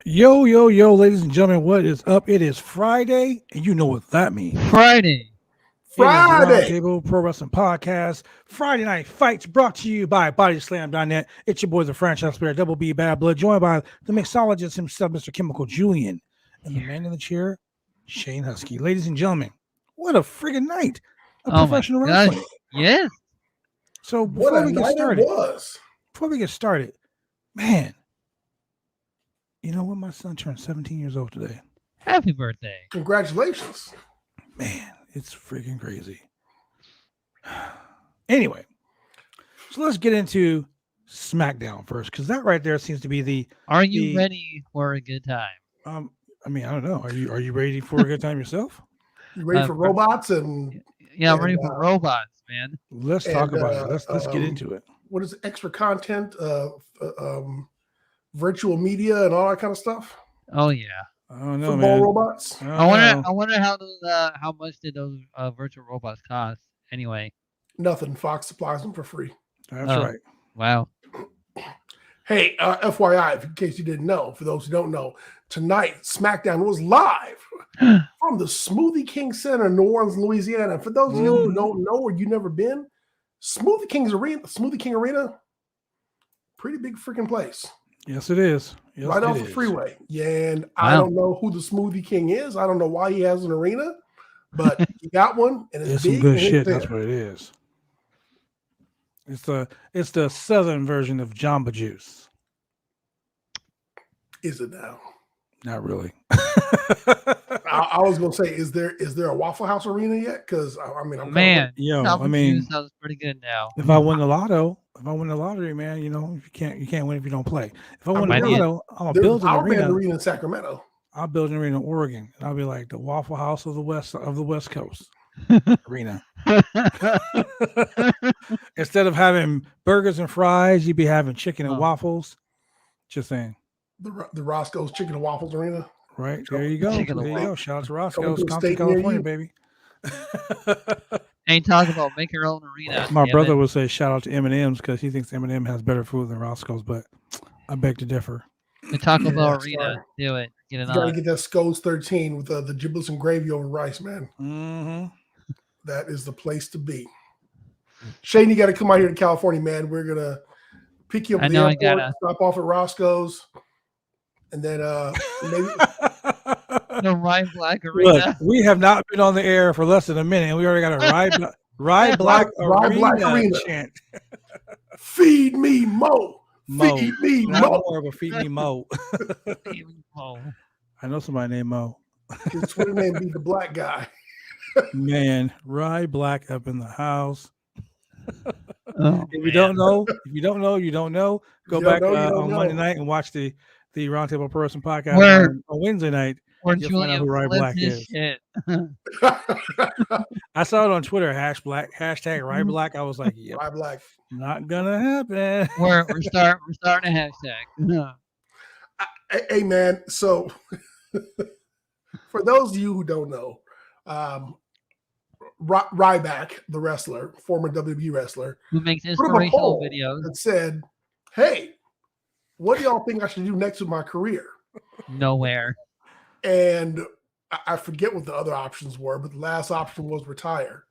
Yo, yo, yo, ladies and gentlemen, what is up? It is Friday, and you know what that means. Friday. It is Friday. Roundtable Pro Wrestling Podcast. Friday Night Fights brought to you by BodySlam.net. It's your boy, the franchise player, Double B Bad Blood, joined by the mixologist himself, Mr. Chemical Julian, and the man in the chair, Shane Husky. Ladies and gentlemen, what a friggin' night of professional wrestling. Yes. So What before a we get night started, it was. man, you know what? My son turned 17 years old today. Happy birthday. Congratulations. Man, it's freaking crazy. Anyway, so let's get into SmackDown first, because that right there seems to be the. Are you ready for a good time? I mean, I don't know. Are you ready for a good time yourself? You ready for robots and? Yeah, I'm ready for robots, man. Let's talk about it. Let's get into it. What is it, extra content? Virtual media and all that kind of stuff. Oh yeah. I don't know, Football man. robots. I wonder how much did those virtual robots cost anyway? Nothing. Fox supplies them for free. That's right. Wow. Hey, FYI, in case you didn't know, for those who don't know, tonight SmackDown was live from the Smoothie King Center in New Orleans, Louisiana. For those of you who don't know or you've never been, Smoothie King Arena, pretty big freaking place. Yes, it is. Yes, right off the freeway. Yeah, and I don't know who the Smoothie King is. I don't know why he has an arena, but he got one, and it's big. Some good shit. That's what it is. It's the southern version of Jamba Juice. Is it now? Not really. I was gonna say, is there a Waffle House arena yet? Because I'm Jamba Juice sounds pretty good now. If I win the lottery, man, you know, you can't win if you don't play. If I win the lotto, I'm gonna build an arena in Sacramento. I'll build an arena in Oregon. I'll be like the Waffle House of the West Coast arena. Instead of having burgers and fries, you'd be having chicken and waffles. Just saying. The Roscoe's Chicken and Waffles Arena. Right. There you go. There you go. Shout out to Roscoe's, Compton, California, baby. Ain't talking about make your own arena. My brother would say shout out to M&M's because he thinks M&M has better food than Roscoe's, but I beg to differ. The Taco Bell arena. Do it. Get it on. You gotta get that Scones 13 with the giblets and gravy over rice, man. Mm-hmm. That is the place to be. Shane, you got to come out here to California, man. We're gonna pick you up at the airport, stop off at Roscoe's, and then maybe the Rye Black Arena. Look, we have not been on the air for less than a minute, and we already got a Rye Black Arena chant. Feed me Mo. Feed me Mo. More of a feed me Mo. I know somebody named Mo. His Twitter name be the black guy. Man, Rye Black up in the house. If you don't know, you don't know. Go back on Monday night and watch the Roundtable Pro Wrestling Podcast on Wednesday night. Where Julian Rye Black is. Shit. I saw it on Twitter. Hashtag Rye Black. I was like, yeah, Rye Black. Not gonna happen. We're starting a hashtag. Hey man, so for those of you who don't know, Ryback, the wrestler, former WWE wrestler, who makes inspirational videos, that said, "Hey, what do y'all think I should do next with my career?" Nowhere. And I forget what the other options were, but the last option was retire.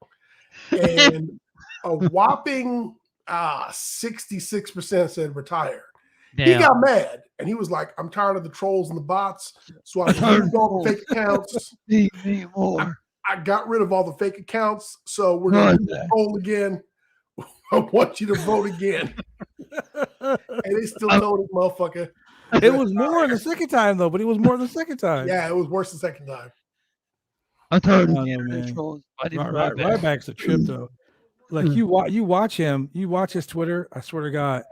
And a whopping 66% said retire. Damn. He got mad, and he was like, "I'm tired of the trolls and the bots, so I removed all the fake accounts. I got rid of all the fake accounts, so we're going to poll again. I want you to vote again." And they still told him, motherfucker. It was more the second time, though, but it was more the second time. Yeah, it was worse the second time. I'm tired of getting trolls. Ryback's a trip, though. Like, you watch him, you watch his Twitter, I swear to God.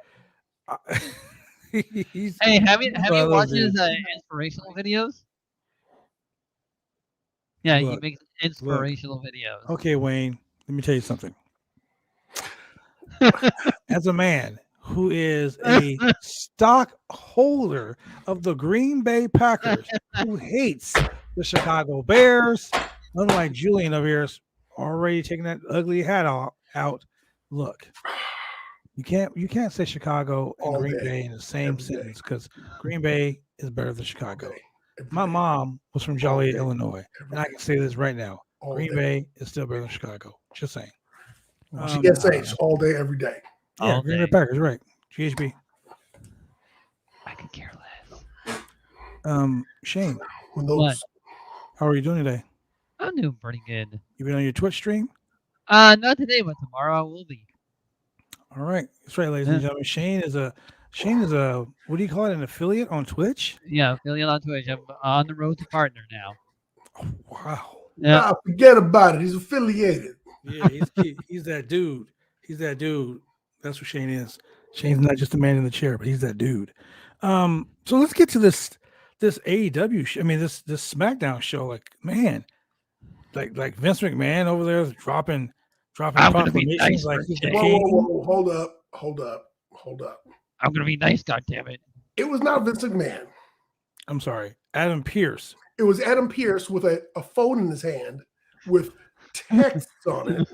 Hey, have you watched his inspirational videos? Yeah, he makes inspirational videos. Okay, Wayne, let me tell you something. As a man who is a stockholder of the Green Bay Packers, who hates the Chicago Bears, unlike Julian over here, is already taking that ugly hat out. Look, You can't say Chicago and All Green day, Bay in the same every day. sentence because Green Bay is better than Chicago. Day, My day, mom was from Joliet, day, Illinois, and I can say this right now: Green day. Bay is still better than Chicago. Just saying. GSH all day, every day. Yeah, Green Bay Packers, right? GHB. I could care less. Shane, What? How are you doing today? I'm doing pretty good. You been on your Twitch stream? Not today, but tomorrow I will be. All right, that's right, ladies and gentlemen. Shane is a what do you call it? An affiliate on Twitch? Yeah, affiliate on Twitch. I'm on the road to partner now. Oh, wow. Yeah. Nah, forget about it. He's affiliated. Yeah, he's that dude. He's that dude. That's what Shane is. Shane's not just a man in the chair, but he's that dude. So let's get to this AEW. This SmackDown show. Like, man, like Vince McMahon over there dropping proclamations. Nice like he's the whoa, hold up. I'm gonna be nice, goddammit. It was not Vince McMahon. I'm sorry, Adam Pearce. It was Adam Pearce with a phone in his hand with texts on it.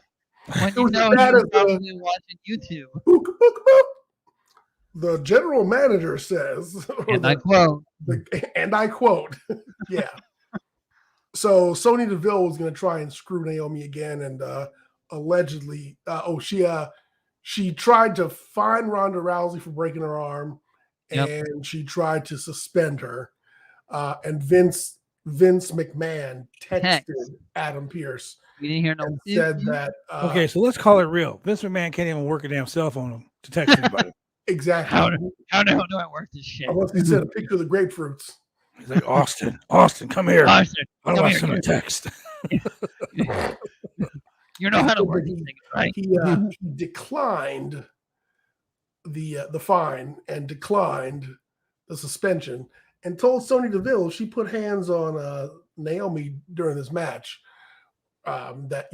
When you know he's probably watching YouTube. Book, book, book. The general manager says, and I quote, yeah. So Sonya Deville was going to try and screw Naomi again, and allegedly, she tried to fine Ronda Rousey for breaking her arm, and she tried to suspend her. And Vince McMahon texted Adam Pearce. We didn't hear no. And said that. Okay, so let's call it real. Vince McMahon can't even work a damn cell phone to text anybody. Exactly. How the hell do I work this shit? Unless he sent a picture of the grapefruits. He's like, Austin, come here. Austin, I don't want to send a text. You know how to work this thing, right? He declined the fine and declined the suspension and told Sonya Deville if she put hands on Naomi during this match, that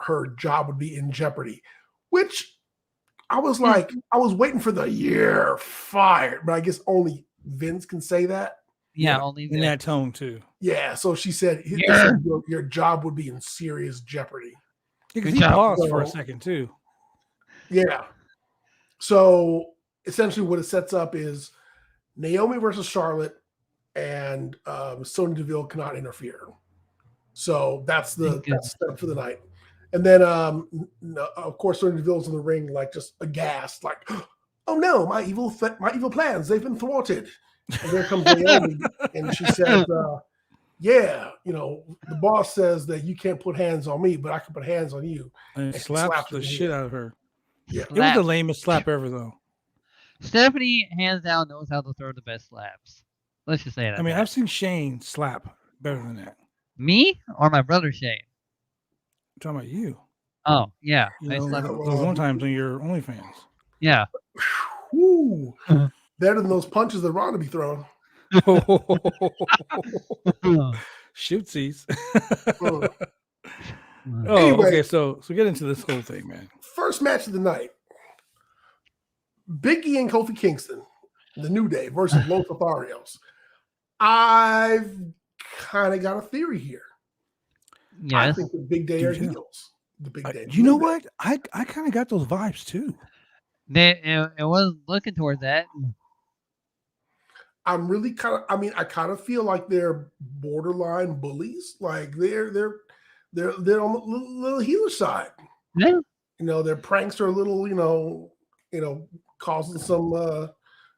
her job would be in jeopardy. Which I was like, I was waiting for the "you're fired," but I guess only Vince can say that. Yeah, only in that tone too. Yeah, so she said, your job would be in serious jeopardy. Because he paused for a second too. Yeah. So essentially what it sets up is Naomi versus Charlotte, and Sonya Deville cannot interfere. So that's the setup for the night. And then, of course, Sonya Deville's in the ring, like just aghast, like, "Oh no, my evil plans, they've been thwarted." And there comes Naomi, and she says, "Yeah, the boss says that you can't put hands on me, but I can put hands on you." And slaps the shit out of her. Yeah, it was the lamest slap ever, though. Stephanie, hands down, knows how to throw the best slaps. Let's just say that. I mean, I've seen Shane slap better than that. Me or my brother Shane? I'm talking about you. Oh, yeah. Those one times on your OnlyFans. Yeah. Woo. Better than those punches that Ronda be throwing. Shootsies. Anyway, okay. So get into this whole thing, man. First match of the night. Big E and Kofi Kingston, the New Day versus Los Lotharios. I've kind of got a theory here. Yes. I think the Big Day are heels. The Big Day. You know what? I kind of got those vibes too. It was looking toward that. I'm really I kind of feel like they're borderline bullies. Like they're on the little healer side. Yeah. Their pranks are a little, causing some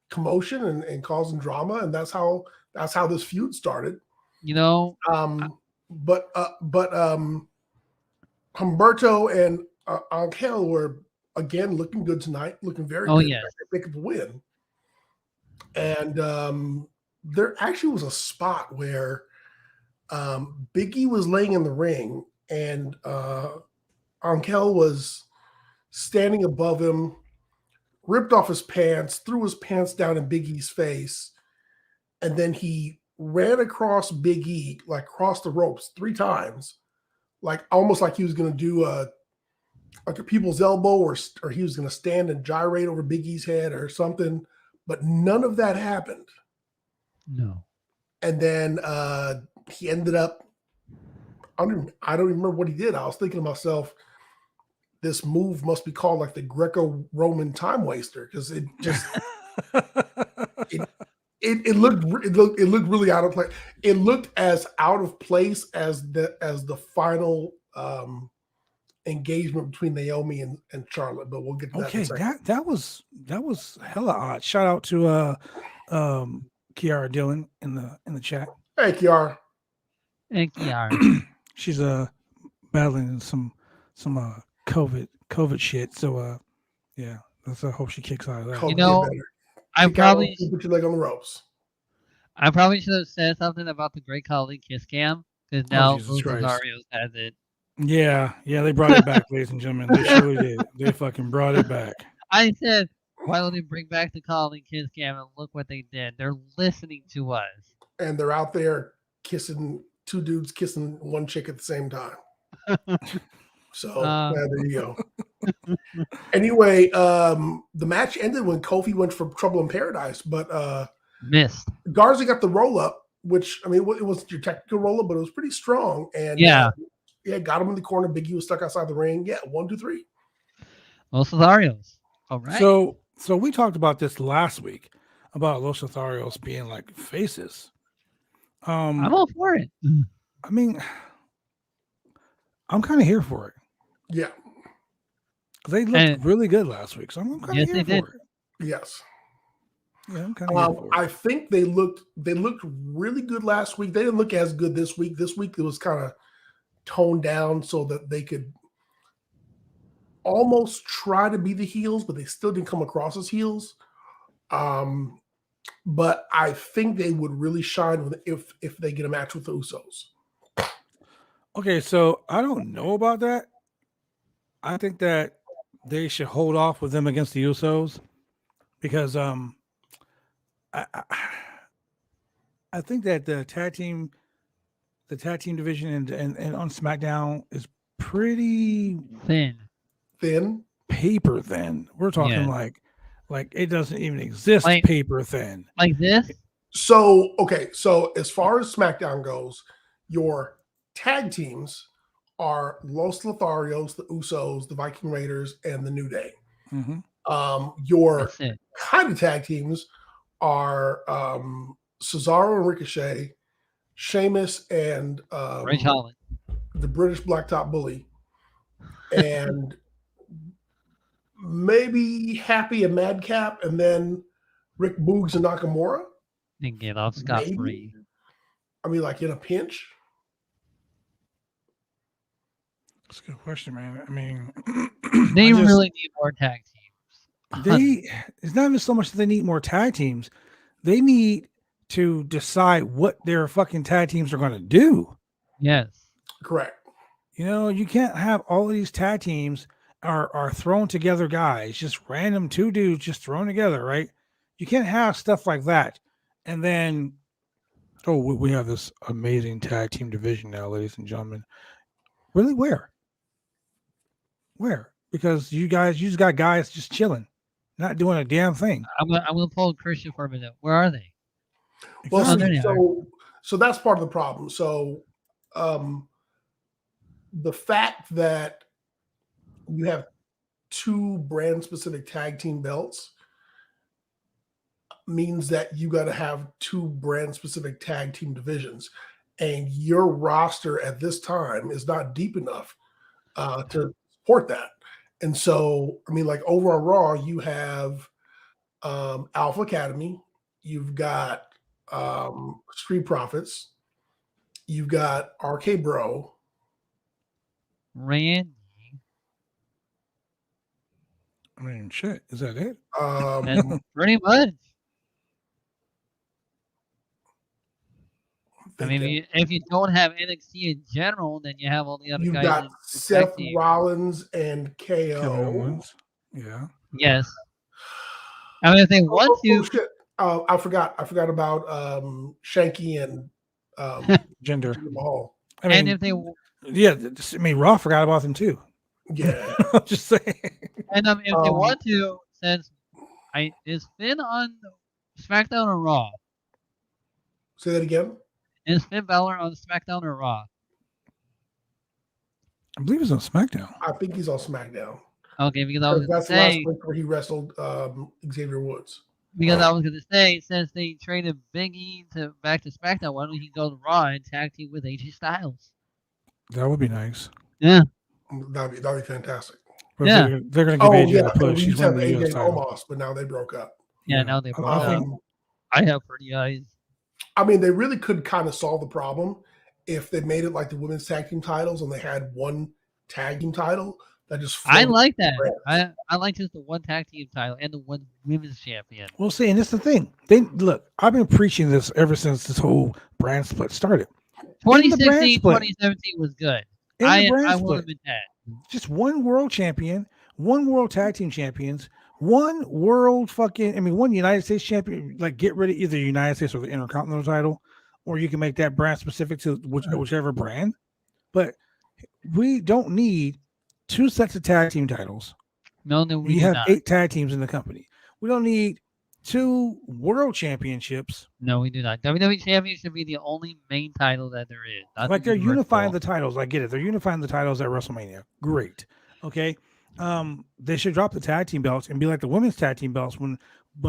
commotion and causing drama, and that's how this feud started. But Humberto and Angel were again looking good tonight, looking very good. Yes. They pick up the win. And there actually was a spot where Big E was laying in the ring, and Angel was standing above him, ripped off his pants, threw his pants down in Big E's face, and then he ran across Big E, like crossed the ropes 3 times, like almost like he was going to do a people's elbow, or he was going to stand and gyrate over Big E's head or something. But none of that happened. No. And then he ended up, I don't even remember what he did. I was thinking to myself, this move must be called like the Greco-Roman time waster because it just it looked really out of place. It looked as out of place as the final engagement between Naomi and Charlotte, but we'll get to that in a second. that was hella odd. Shout out to Kiara Dillon in the chat. Hey Kiara. And Kiara. She's battling some COVID shit. So yeah, I hope she kicks out of that. You know, I probably put your leg on the ropes. I probably should have said something about the Great Khali Kiss Cam because now Rosario has it. Yeah, they brought it back, ladies and gentlemen. They surely did. They fucking brought it back. I said, why don't they bring back the Khali Kiss Cam? And look what they did. They're listening to us. And they're out there kissing, two dudes kissing one chick at the same time. So there you go. Anyway, the match ended when Kofi went for Trouble in Paradise, but missed. Garza got the roll up, which I mean, it wasn't your technical roll up, but it was pretty strong. And got him in the corner. Big E was stuck outside the ring. Yeah, 1, 2, 3. Los Lotharios. All right. So we talked about this last week about Los Lotharios being like faces. I'm all for it. I mean, I'm kind of here for it. Yeah. They looked really good last week, so I'm kind of here for it. Yes. Yeah, I'm kind of here for it. I think they looked really good last week. They didn't look as good this week. This week it was kind of toned down so that they could almost try to be the heels, but they still didn't come across as heels. But I think they would really shine if they get a match with the Usos. Okay, so I don't know about that. I think that they should hold off with them against the Usos because I think that the tag team division and on SmackDown is pretty thin, paper thin. We're talking like it doesn't even exist, like, paper thin, like this. So as far as SmackDown goes, your tag teams are Los Lotharios, the Usos, the Viking Raiders, and the New Day. Mm-hmm. Your kind of tag teams are Cesaro and Ricochet, Sheamus and Ray Holland, the British Blacktop Bully, and maybe Happy and Madcap, and then Rick Boogs and Nakamura. And get off scot-free. I mean, like in a pinch. That's a good question, man. I mean, they really need more tag teams. It's not even so much that they need more tag teams. They need to decide what their fucking tag teams are going to do. Yes. Correct. You know, you can't have all of these tag teams are thrown together guys, just random two dudes just thrown together, right? You can't have stuff like that. And then, we have this amazing tag team division now, ladies and gentlemen. Really, where? Because you just got guys just chilling, not doing a damn thing. I'm gonna pull Christian for a minute. Where are they? Well, so that's part of the problem. So, the fact that you have 2 brand specific tag team belts means that you got to have 2 brand specific tag team divisions, and your roster at this time is not deep enough to support that. And so, I mean, like over on Raw, you have Alpha Academy, you've got Street Profits, you've got RK Bro, Randy. I mean, shit, is that it? Pretty much. I mean, if you don't have NXT in general, then you have all the other guys. You've got Seth Rollins and KO. Yeah. Yes. I mean, if they want to. Shit. I forgot about Shanky and Jinder Mahal. I mean, and if they. Yeah, I mean, Raw forgot about them too. Yeah. I'm just saying. And if they want to, since is Finn on SmackDown or Raw? Say that again. Is Finn Balor on SmackDown or Raw? I believe he's on SmackDown. I think he's on SmackDown. Okay, because I was That's the last place where he wrestled Xavier Woods. Because I was going to say, since they traded Big E back to SmackDown, why don't he go to Raw and tag team with AJ Styles? That would be nice. Yeah. That'd be fantastic. But they're going to give AJ a push. He's having AJ and Omos, but now they broke up. Yeah, now they broke up. I have pretty eyes. I mean, they really could kind of solve the problem if they made it like the women's tag team titles and they had one tag team title that just. I like that. I like just the one tag team title and the one women's champion. Well, see, and that's the thing. Look, I've been preaching this ever since this whole brand split started. 2016, 2017 was good. I will admit that. Just one world champion, one world tag team champions, one world one United States champion. Like, get rid of either the United States or the Intercontinental title, or you can make that brand specific to whichever brand. But we don't need 2 sets of tag team titles. No, we have not. 8 tag teams in the company. We don't need 2 world championships. No, we do not. WWE Champion should be the only main title that there is. Like, they're unifying the titles. I get it. They're unifying the titles at WrestleMania. Great. Okay. They should drop the tag team belts and be like the women's tag team belts when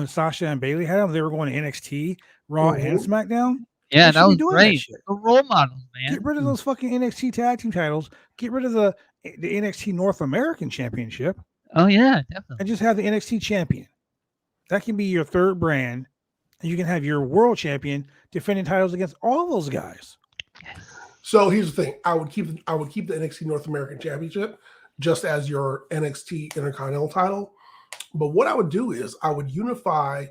Sasha and Bailey had them. They were going to NXT, Raw, and SmackDown. Yeah, that was great. The role models, man. Get rid of those fucking NXT tag team titles. Get rid of the NXT North American Championship. Oh yeah, definitely. And just have the NXT champion. That can be your third brand, and you can have your world champion defending titles against all those guys. So here's the thing: I would keep the NXT North American Championship just as your NXT Intercontinental title. But what I would do is I would unify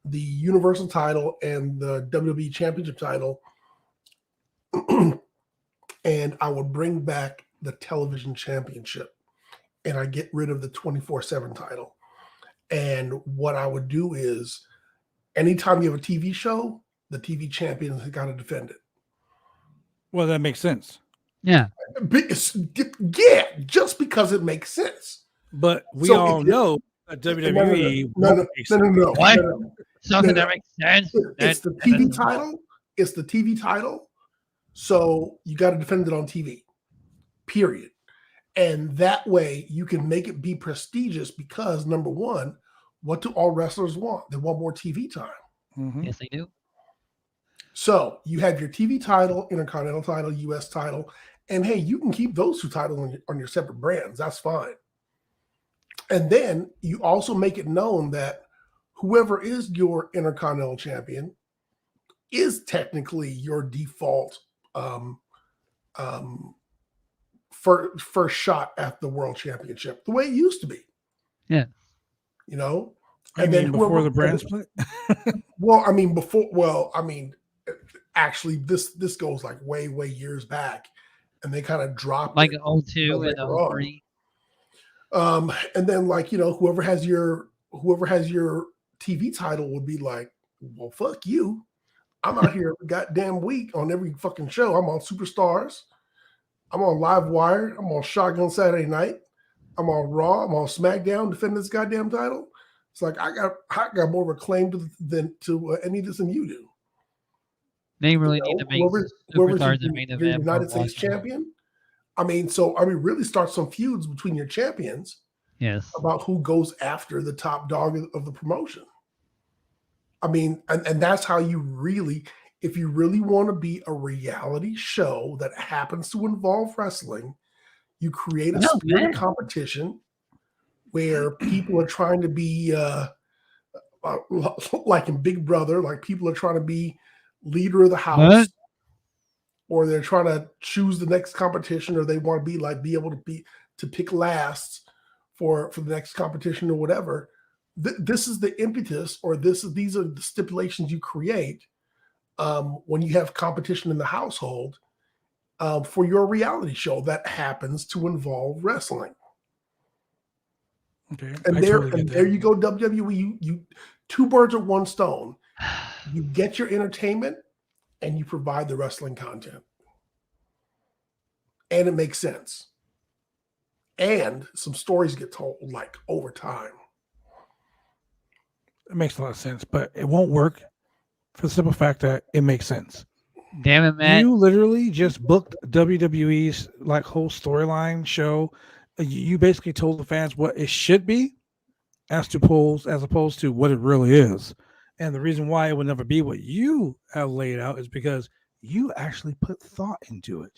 the Universal title and the WWE Championship title, and I would bring back the Television Championship, and I get rid of the 24/7 title. And what I would do is, anytime you have a TV show, the TV champion has got to defend it. Well, that makes sense. Yeah. Yeah, just because it makes sense. But we all know that WWE. No. What? Something that makes sense. It's the TV title. It's the TV title. So you got to defend it on TV. Period. And that way you can make it be prestigious because, number one, what do all wrestlers want? They want more TV time. Mm-hmm. Yes, they do. So you have your TV title, Intercontinental title, US title, and hey, you can keep those 2 titles on your separate brands. That's fine. And then you also make it known that whoever is your Intercontinental champion is technically your default first shot at the world championship, the way it used to be. Yeah. You know? And then before the brand split? Actually, this goes like way, way years back, and they kind of dropped like 02 and 03. And then, like, you know, whoever has your TV title would be like, well, fuck you. I'm out here goddamn week on every fucking show. I'm on Superstars. I'm on Live Wire. I'm on Shotgun Saturday Night. I'm on Raw. I'm on SmackDown defending this goddamn title. It's like I got more of a claim to any of this than you do. They really need to make Superstars the main event. United States champion. Really start some feuds between your champions. Yes. About who goes after the top dog of the promotion. I mean, and that's how you really, if you really want to be a reality show that happens to involve wrestling, you create a spirit of competition where people are trying to be like in Big Brother, like people are trying to be leader of the house, or they're trying to choose the next competition, or they want to be able to pick last for the next competition or whatever. This is the impetus, or these are the stipulations you create when you have competition in the household for your reality show that happens to involve wrestling. Okay, and there you go, WWE. You 2 birds with 1 stone. You get your entertainment, and you provide the wrestling content, and it makes sense. And some stories get told like over time. It makes a lot of sense, but it won't work for the simple fact that it makes sense. Damn it, man. You literally just booked WWE's like whole storyline show. You basically told the fans what it should be as opposed to what it really is. And the reason why it would never be what you have laid out is because you actually put thought into it.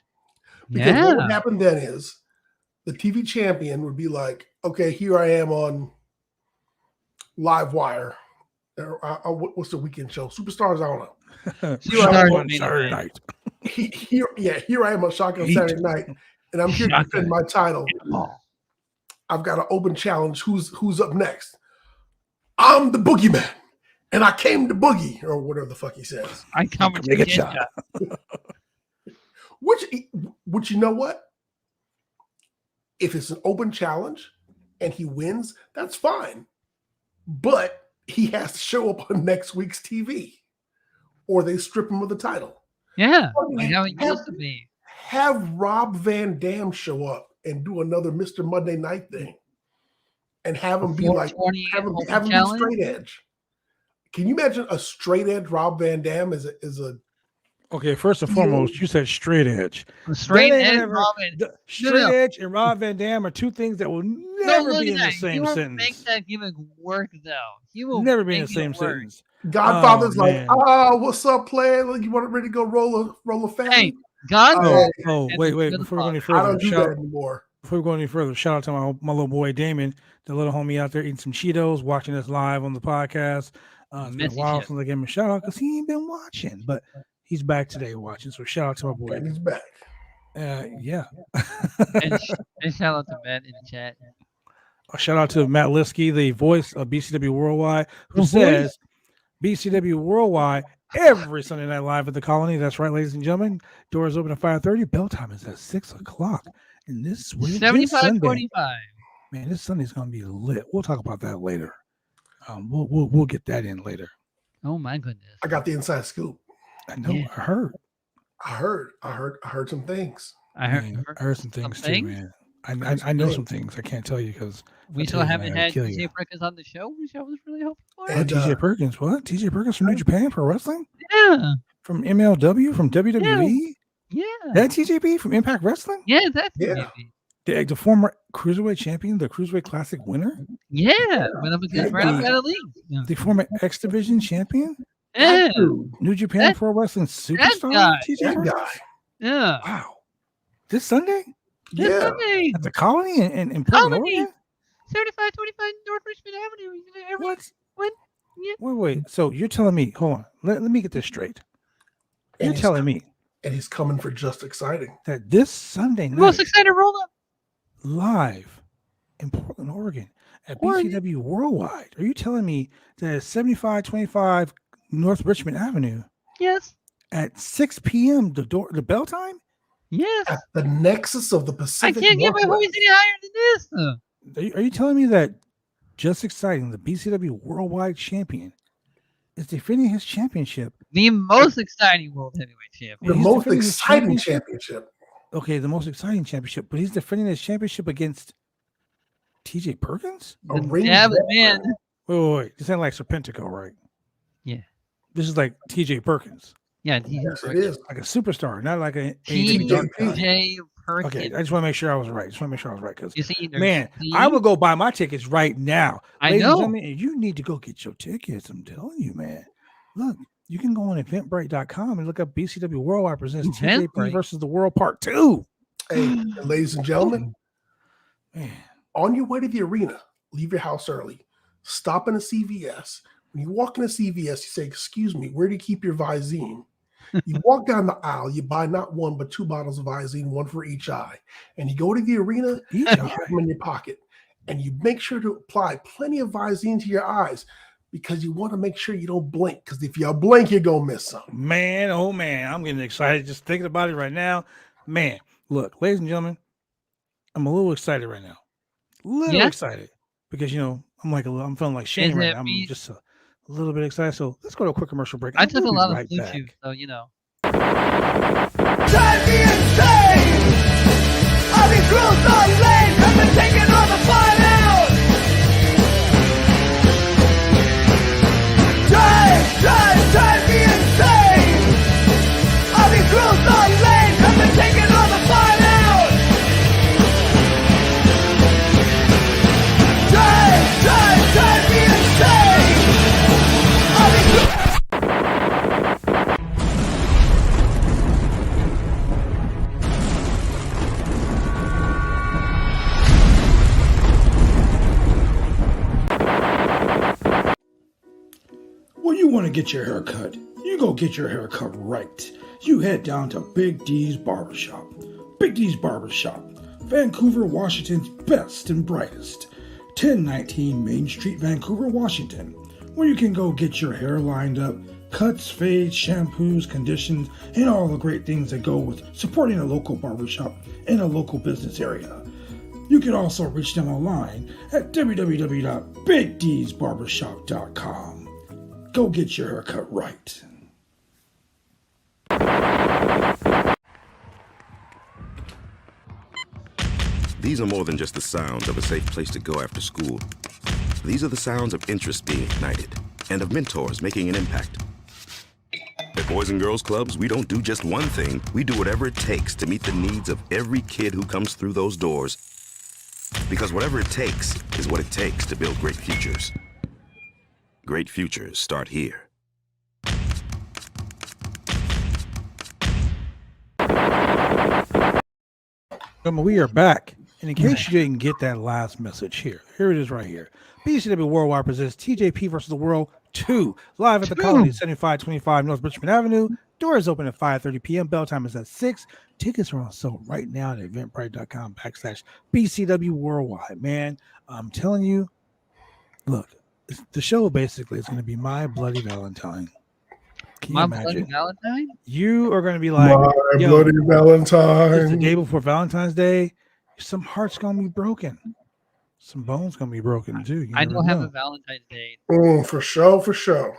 Because what would happen then is the TV champion would be like, okay, here I am on Live Wire. What's the weekend show? Superstars, I don't know. Here I am on Saturday night. Here I am on Shotgun Saturday night, and I'm here to defend my title. I've got an open challenge. Who's up next? I'm the boogeyman, and I came to boogie, or whatever the fuck he says. I come to get shot. Which you know what? If it's an open challenge and he wins, that's fine. But he has to show up on next week's TV, or they strip him of the title. Yeah, like how it used to be. Have Rob Van Dam show up and do another Mr. Monday Night thing, and have him be like, have him be straight edge. Can you imagine a straight edge Rob Van Dam is a Okay, first and foremost, you said straight edge. Straight edge, edge and Rob Van Dam are two things that will never be in the same sentence. Make that gimmick work, though. He will never be in the same sentence. Godfather's what's up, player? Like, you want ready to go roll a fan? Hey, Godfather. Wait. Before we go any further, I don't do that anymore. Before we go any further, shout out to my little boy Damon, the little homie out there eating some Cheetos, watching us live on the podcast. It's been a while since I gave him a shout out because he ain't been watching, but he's back today watching. So shout out to my boy. And he's back. Yeah. and shout out to Matt in the chat. A shout out to Matt Liskey, the voice of BCW Worldwide, who says BCW Worldwide every Sunday night live at the Colony. That's right, ladies and gentlemen. Doors open at 5:30. Bell time is at 6:00. And this week, 75:45. Man, this Sunday's gonna be lit. We'll talk about that later. We'll get that in later. Oh my goodness! I got the inside scoop. I know. Yeah. I heard some things. I heard some things too, man. I know some things. I can't tell you because we still haven't had TJ Perkins on the show, which I was really hoping for. And TJ Perkins, what? TJ Perkins from New Japan Pro Wrestling? Yeah. From MLW, from WWE? Yeah. That TJP from Impact Wrestling? Yeah, that's TJP. The former Cruiserweight champion, the Cruiserweight Classic winner? Yeah. Went up against right out of the league. Yeah. The former X Division champion? Yeah. New Japan Pro Wrestling superstar? TJ Perkins? Yeah. Wow. This Sunday? This Sunday. At the Colony in Portland, Oregon? 7525 North Richmond Avenue. What? Yeah. Wait. So you're telling me, hold on. Let me get this straight. You're telling me. And he's coming for Just Exciting. That this Sunday night. Most excited roll up. Live in Portland, Oregon at BCW Worldwide. Are you telling me that at 7525 North Richmond Avenue? Yes. At 6 p.m. the bell time? Yes. At the nexus of the Pacific. I can't get my voice any higher than this. Are you telling me that Just Exciting, the BCW Worldwide champion, is defending his championship? The most exciting World Heavyweight Champion. The most exciting championship. Okay, the most exciting championship, but he's defending his championship against TJ Perkins? Yeah, but man. Wait. This ain't like Serpentico, right? Yeah. This is like TJ Perkins. Yeah, yes, it is. Like a superstar, not like a TJ Perkins. Okay, I just want to make sure I was right. Because, man, I will go buy my tickets right now. I know. You need to go get your tickets. I'm telling you, man. Look, you can go on eventbrite.com and look up BCW Worldwide presents TJP versus the World Part 2. Hey, ladies and gentlemen, on your way to the arena, leave your house early. Stop in a CVS. When you walk in a CVS, you say, "Excuse me, where do you keep your Visine?" You walk down the aisle, you buy not one, but 2 bottles of Visine, one for each eye. And you go to the arena, you have them in your pocket. And you make sure to apply plenty of Visine to your eyes because you want to make sure you don't blink. Because if you blink, you're going to miss something. Man, oh man, I'm getting excited just thinking about it right now. Man, look, ladies and gentlemen, I'm a little excited right now. Excited. Because, I'm feeling like Shane right now. I'm just a little bit excited. So let's go to a quick commercial break. I took a lot of Bluetooth, so you know. Drive me insane! All these rules are lame, I've been taking all the fun out! Drive me insane! All get your hair cut? You go get your hair cut right. You head down to Big D's Barbershop. Big D's Barbershop, Vancouver, Washington's best and brightest. 1019 Main Street, Vancouver, Washington, where you can go get your hair lined up, cuts, fades, shampoos, conditions, and all the great things that go with supporting a local barbershop in a local business area. You can also reach them online at www.bigdsbarbershop.com. Go get your hair cut right. These are more than just the sounds of a safe place to go after school. These are the sounds of interest being ignited and of mentors making an impact. At Boys and Girls Clubs, we don't do just one thing. We do whatever it takes to meet the needs of every kid who comes through those doors. Because whatever it takes is what it takes to build great futures. Great futures start here. We are back. And in case you didn't get that last message here it is right here. BCW Worldwide presents TJP versus the World 2, live at the Colony, 7525 North Richmond Avenue. Doors open at 5:30 p.m. Bell time is at 6. Tickets are on sale right now at eventbrite.com/BCW Worldwide. Man, I'm telling you, look, the show basically is going to be my bloody Valentine. Can you imagine? Bloody Valentine? You are going to be like, my bloody Valentine. It's the day before Valentine's Day. Some heart's going to be broken. Some bones going to be broken too. I don't have a Valentine's Day. For sure.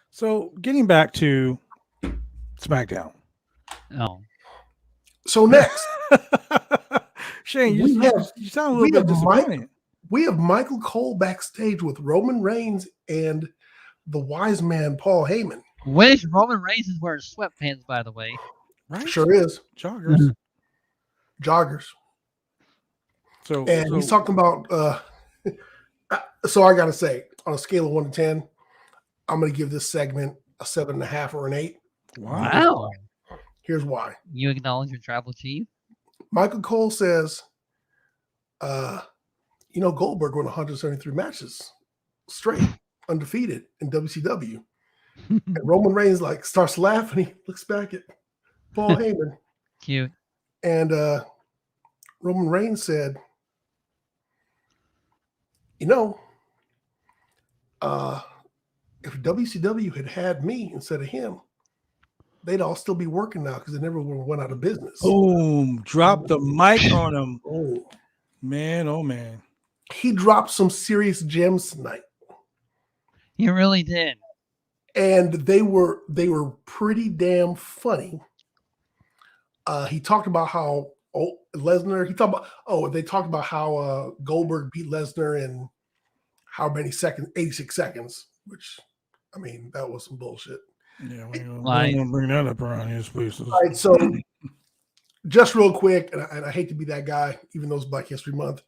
So getting back to SmackDown. Oh. So next, Shane, you sound a little bit disappointed. We have Michael Cole backstage with Roman Reigns and the wise man Paul Heyman. Which Roman Reigns is wearing sweatpants, by the way. Right? Sure is. Joggers. So he's talking about so I gotta say, on a scale of 1 to 10, I'm gonna give this segment a 7.5 or an 8. Wow. Here's why. You acknowledge your tribal chief? Michael Cole says, Goldberg won 173 matches straight, undefeated in WCW. And Roman Reigns starts laughing. He looks back at Paul Heyman. Cute. And Roman Reigns said, if WCW had me instead of him, they'd all still be working now because they never went out of business. Boom. Drop the mic on him. Oh, man. He dropped some serious gems tonight. He really did. And they were pretty damn funny. He talked about how Lesnar. They talked about how Goldberg beat Lesnar in how many seconds? 86 seconds. Which, I mean, that was some bullshit. Yeah, we don't bring that up around here, please. All right, so just real quick, and I hate to be that guy, even though it's Black History Month.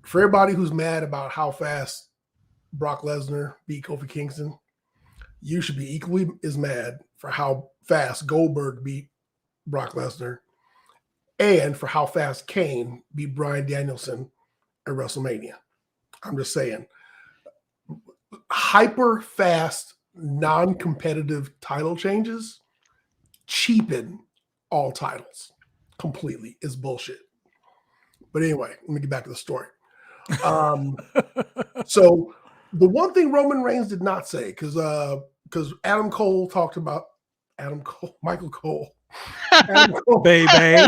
For everybody who's mad about how fast Brock Lesnar beat Kofi Kingston, you should be equally as mad for how fast Goldberg beat Brock Lesnar and for how fast Kane beat Bryan Danielson at WrestleMania. I'm just saying. Hyper fast, non-competitive title changes cheapen all titles completely. Is bullshit. But anyway, let me get back to the story. So the one thing Roman Reigns did not say, because Michael Cole, Adam Cole, baby.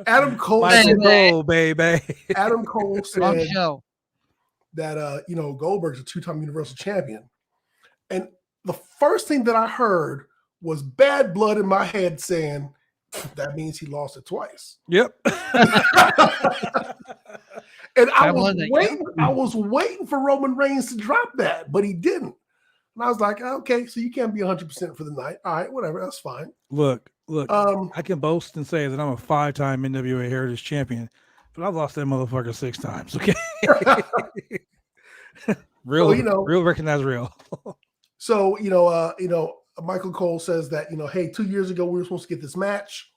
Adam Cole, baby. Adam Cole said that Goldberg's a 2-time Universal Champion, and the first thing that I heard was bad blood in my head saying that means he lost it twice. Yep. And I was waiting for Roman Reigns to drop that, but he didn't. And I was like, okay, so you can't be 100% for the night. All right, whatever, that's fine. Look, I can boast and say that I'm a 5-time NWA Heritage Champion, but I've lost that motherfucker 6 times. Okay. Real recognize real. So, Michael Cole says that, hey, 2 years ago we were supposed to get this match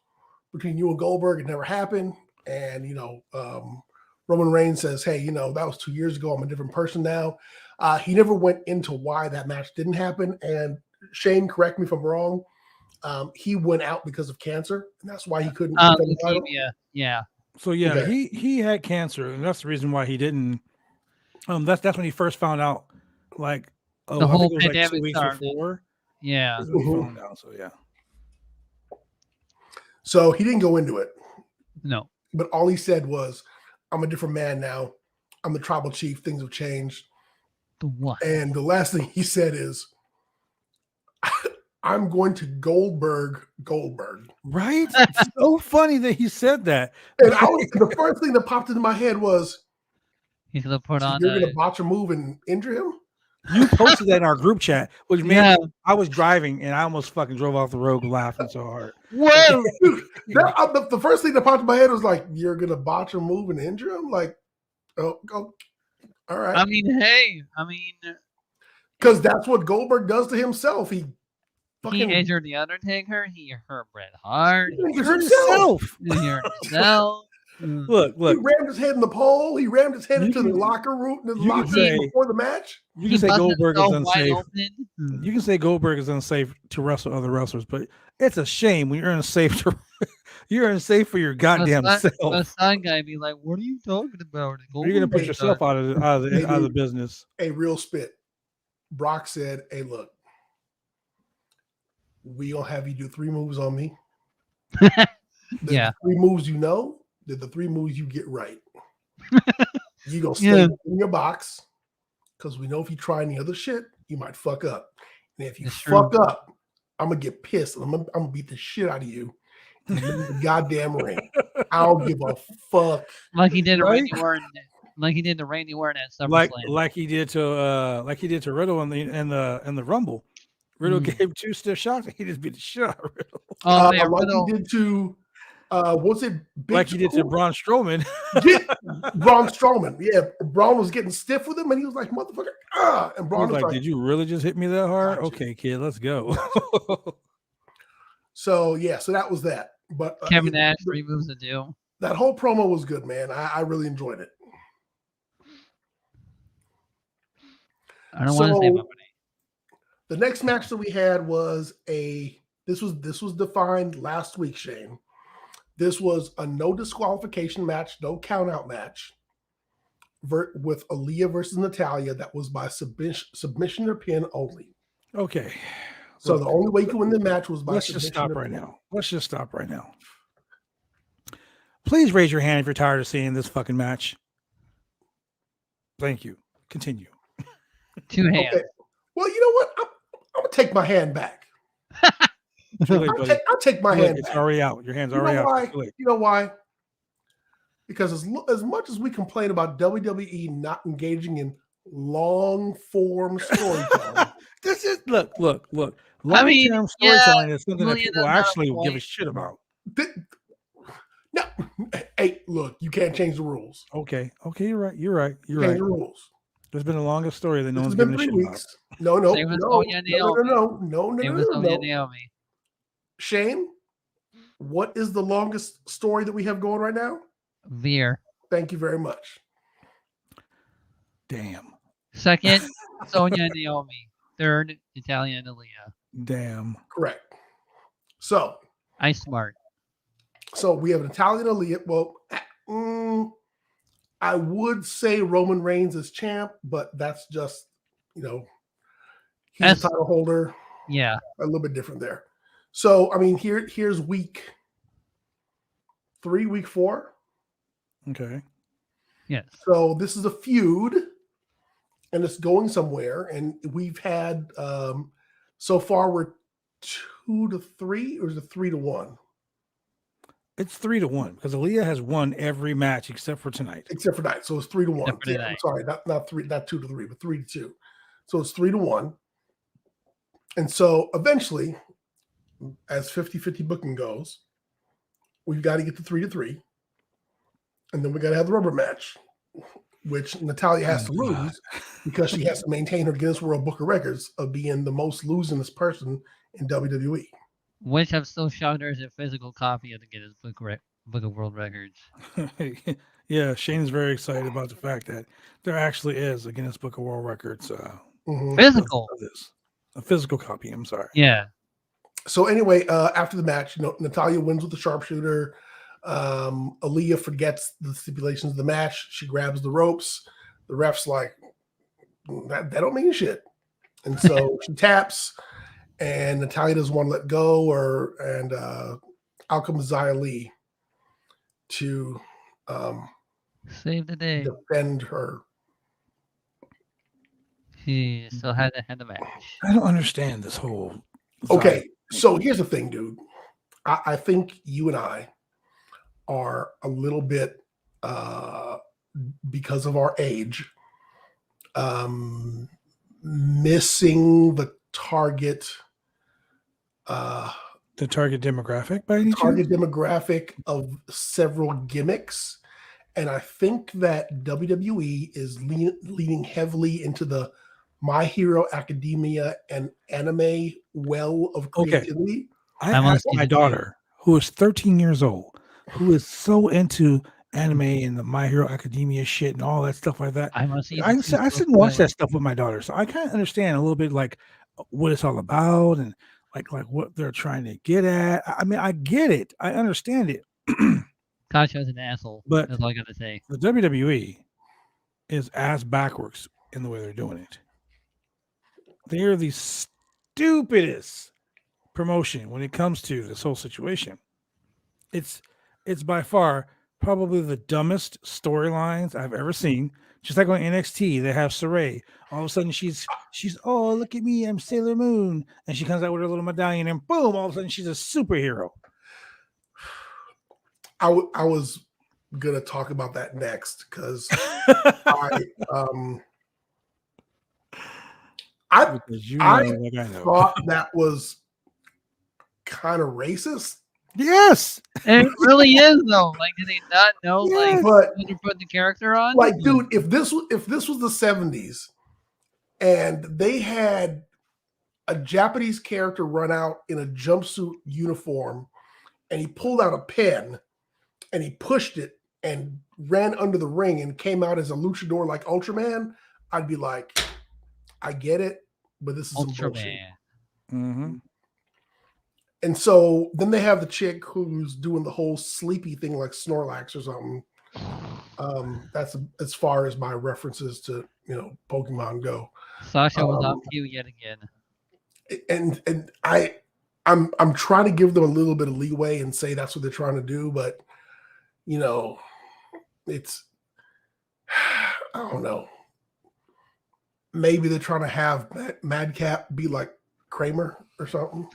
between you and Goldberg. It never happened. And, Roman Reigns says, hey, that was 2 years ago. I'm a different person now. He never went into why that match didn't happen. And Shane, correct me if I'm wrong. He went out because of cancer, and that's why he couldn't. Leukemia. Yeah. So yeah, Okay. he had cancer, and that's the reason why he didn't. That's when he first found out. Like, The I think whole it was like 2 pandemic weeks started. before. Yeah. Is when he found out. So yeah. So he didn't go into it, No. but all he said was, "I'm a different man now. I'm the tribal chief. Things have changed." The what? And the last thing he said is, "I'm going to Goldberg." Right? It's so funny that he said that. And the first thing that popped into my head was, He's gonna put on. "You're going to botch a move and injure him?" You posted that in our group chat, which meant Yeah. I was driving and I almost fucking drove off the road laughing so hard. Whoa. Dude, the first thing that popped in my head was like, "You're going to botch a move and injure him?" Like, oh, all right. I mean, hey. Because that's what Goldberg does to himself. He injured the Undertaker. He hurt Bret Hart. injures Hurt himself. himself. He hurt himself. Look. He rammed his head in the pole. He rammed his head You into the can- locker room, the you locker can room say- before the match. You can say busted Goldberg is himself wide unsafe. open. You can say Goldberg is unsafe to wrestle other wrestlers, but it's a shame when you're unsafe you're unsafe for your goddamn The self. son guy be like, "What are you talking about?" You're gonna put yourself out of the business. A real spit. Brock said, "Hey, look, we gonna have you do 3 moves on me. Yeah. 3 moves you know. They're the 3 moves you get right. You gonna stay Yeah. in your box because we know if you try any other shit, you might fuck up. And if you It's fuck true. up, I'm gonna get pissed. And I'm gonna beat the shit out of you in the goddamn ring. I don't give a fuck." Like he did to Right? Randy Orton. Like he did to Randy Orton at Like SummerSlam. he did to Riddle in the Rumble. Riddle gave 2 stiff shots and he just beat the shit out of Riddle. Oh man, Like Riddle. he did to what's it? Like he did to Braun Strowman. Braun Strowman. Yeah, Braun was getting stiff with him, and he was like, "Motherfucker!" And He Braun was like, "Did you really just hit me that hard? Gotcha. Okay, kid, let's go." So yeah, so that was that. But Kevin yeah, Nash removes the deal. that whole promo was good, man. I really enjoyed it. I don't want to say So- my money. The next match that we had was this was defined last week, Shane. This was a no disqualification match, no count out match with Aaliyah versus Natalya. That was by submission or pin only. Okay. So the only way you can win the match was by Let's just submission stop or right pin. now. Let's just stop right now. Please raise your hand if you're tired of seeing this fucking match. Thank you. Continue. 2 hands. Okay. Well, you know what? I'm gonna take my hand back. Too late, buddy. I'll take my Too late. hand It's back. already out. Your hand's You know already why? out. Too late. You know why? Because as much as we complain about WWE not engaging in long form storytelling, This is look. I mean, Long-term yeah, storytelling is something that Julian people does have a actually give a point. shit about. no, hey, look, you can't change the rules. Okay, you're right. You're right. You're Change right. the rules. There's been the longest story that no It's one's been giving a 3 shit about. weeks. No, Same with Sonia and Naomi. Same with Sonia and no. Naomi. Shane, what is the longest story that we have going right now? Veer. Thank you very much. Damn. Second, Sonia and Naomi. Third, Natalya and Aaliyah. Damn. Correct. So Smart. we have an Italian Aaliyah. Well, I would say Roman Reigns is champ, but that's just, he's That's- a title holder. Yeah. A little bit different there. So, I mean, here's week 3, week 4. Okay. Yes. So this is a feud, and it's going somewhere. And we've had so far we're 2-3, or is it 3-1? It's 3-1 because Aaliyah has won every match except for tonight. Except for tonight. So it's 3-1. Except for Yeah, I'm tonight. sorry, not 2-3, but 3-2. So it's 3-1. And so eventually, as 50-50 booking goes, we've got to get to 3-3. And then we got to have the rubber match, which Natalya has to lose because she has to maintain her Guinness World Book of Records of being the most losingest person in WWE. Which I'm still shocked there's a physical copy of the Guinness Book of World Records. Yeah, Shane's very excited about the fact that there actually is a Guinness Book of World Records Physical. of this. A physical copy, I'm sorry. Yeah. So anyway, after the match, Natalya wins with the sharpshooter. Aaliyah forgets the stipulations of the match. She grabs the ropes. The ref's like, that don't mean shit. And so she taps, and Natalya doesn't want to let go, and out comes Xia Li to Save the day. defend her. He still had to have the match. I don't understand this whole. Okay, so here's the thing, dude. I think you and I are a little bit, because of our age, missing the target. The target demographic by any target chance? demographic of several gimmicks. And I think that WWE is leaning heavily into the My Hero Academia and anime well of creativity. I asked my daughter, who is 13 years old, who is so into anime and the My Hero Academia shit and all that stuff like that. I sit and watch that stuff with my daughter, so I kind of understand a little bit like what it's all about and like what they're trying to get at. I mean, I get it, I understand it. Kasha's an asshole. But that's all I gotta say. The WWE is ass backwards in the way they're doing it. They are the stupidest promotion when it comes to this whole situation. It's by far probably the dumbest storylines I've ever seen. Just like on NXT, they have Saray. All of a sudden, she's oh, look at me, I'm Sailor Moon, and she comes out with her little medallion, and boom, all of a sudden she's a superhero. I was gonna talk about that next because I thought that was kind of racist. Yes, it really is though. Like, do they not know? Yes. Like, when you're putting the character on? Like, dude, if this was the 70s, and they had a Japanese character run out in a jumpsuit uniform, and he pulled out a pen, and he pushed it and ran under the ring and came out as a luchador like Ultraman, I'd be like, I get it, but this is some bullshit. Mm-hmm. And so then they have the chick who's doing the whole sleepy thing like Snorlax or something. That's as far as my references to, Pokemon go. Sasha was off you yet again. And I'm trying to give them a little bit of leeway and say that's what they're trying to do, but it's, I don't know. Maybe they're trying to have Madcap be like Kramer or something.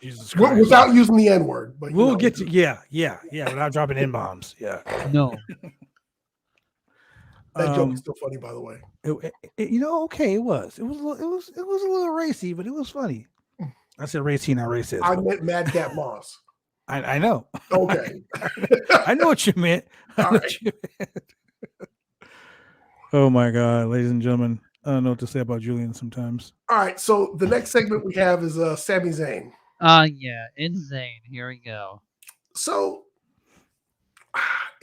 Jesus Christ. Without using the N-word. But we'll get to without dropping N-bombs. Yeah. No. That joke is still funny, by the way. It was. It was a little racy, but it was funny. I said racy, not racist. I meant Madcap Moss. I know. Okay. I know what you meant. Oh my God, ladies and gentlemen. I don't know what to say about Julian sometimes. All right, so the next segment we have is Sami Zayn. Yeah, Insane. Here we go. So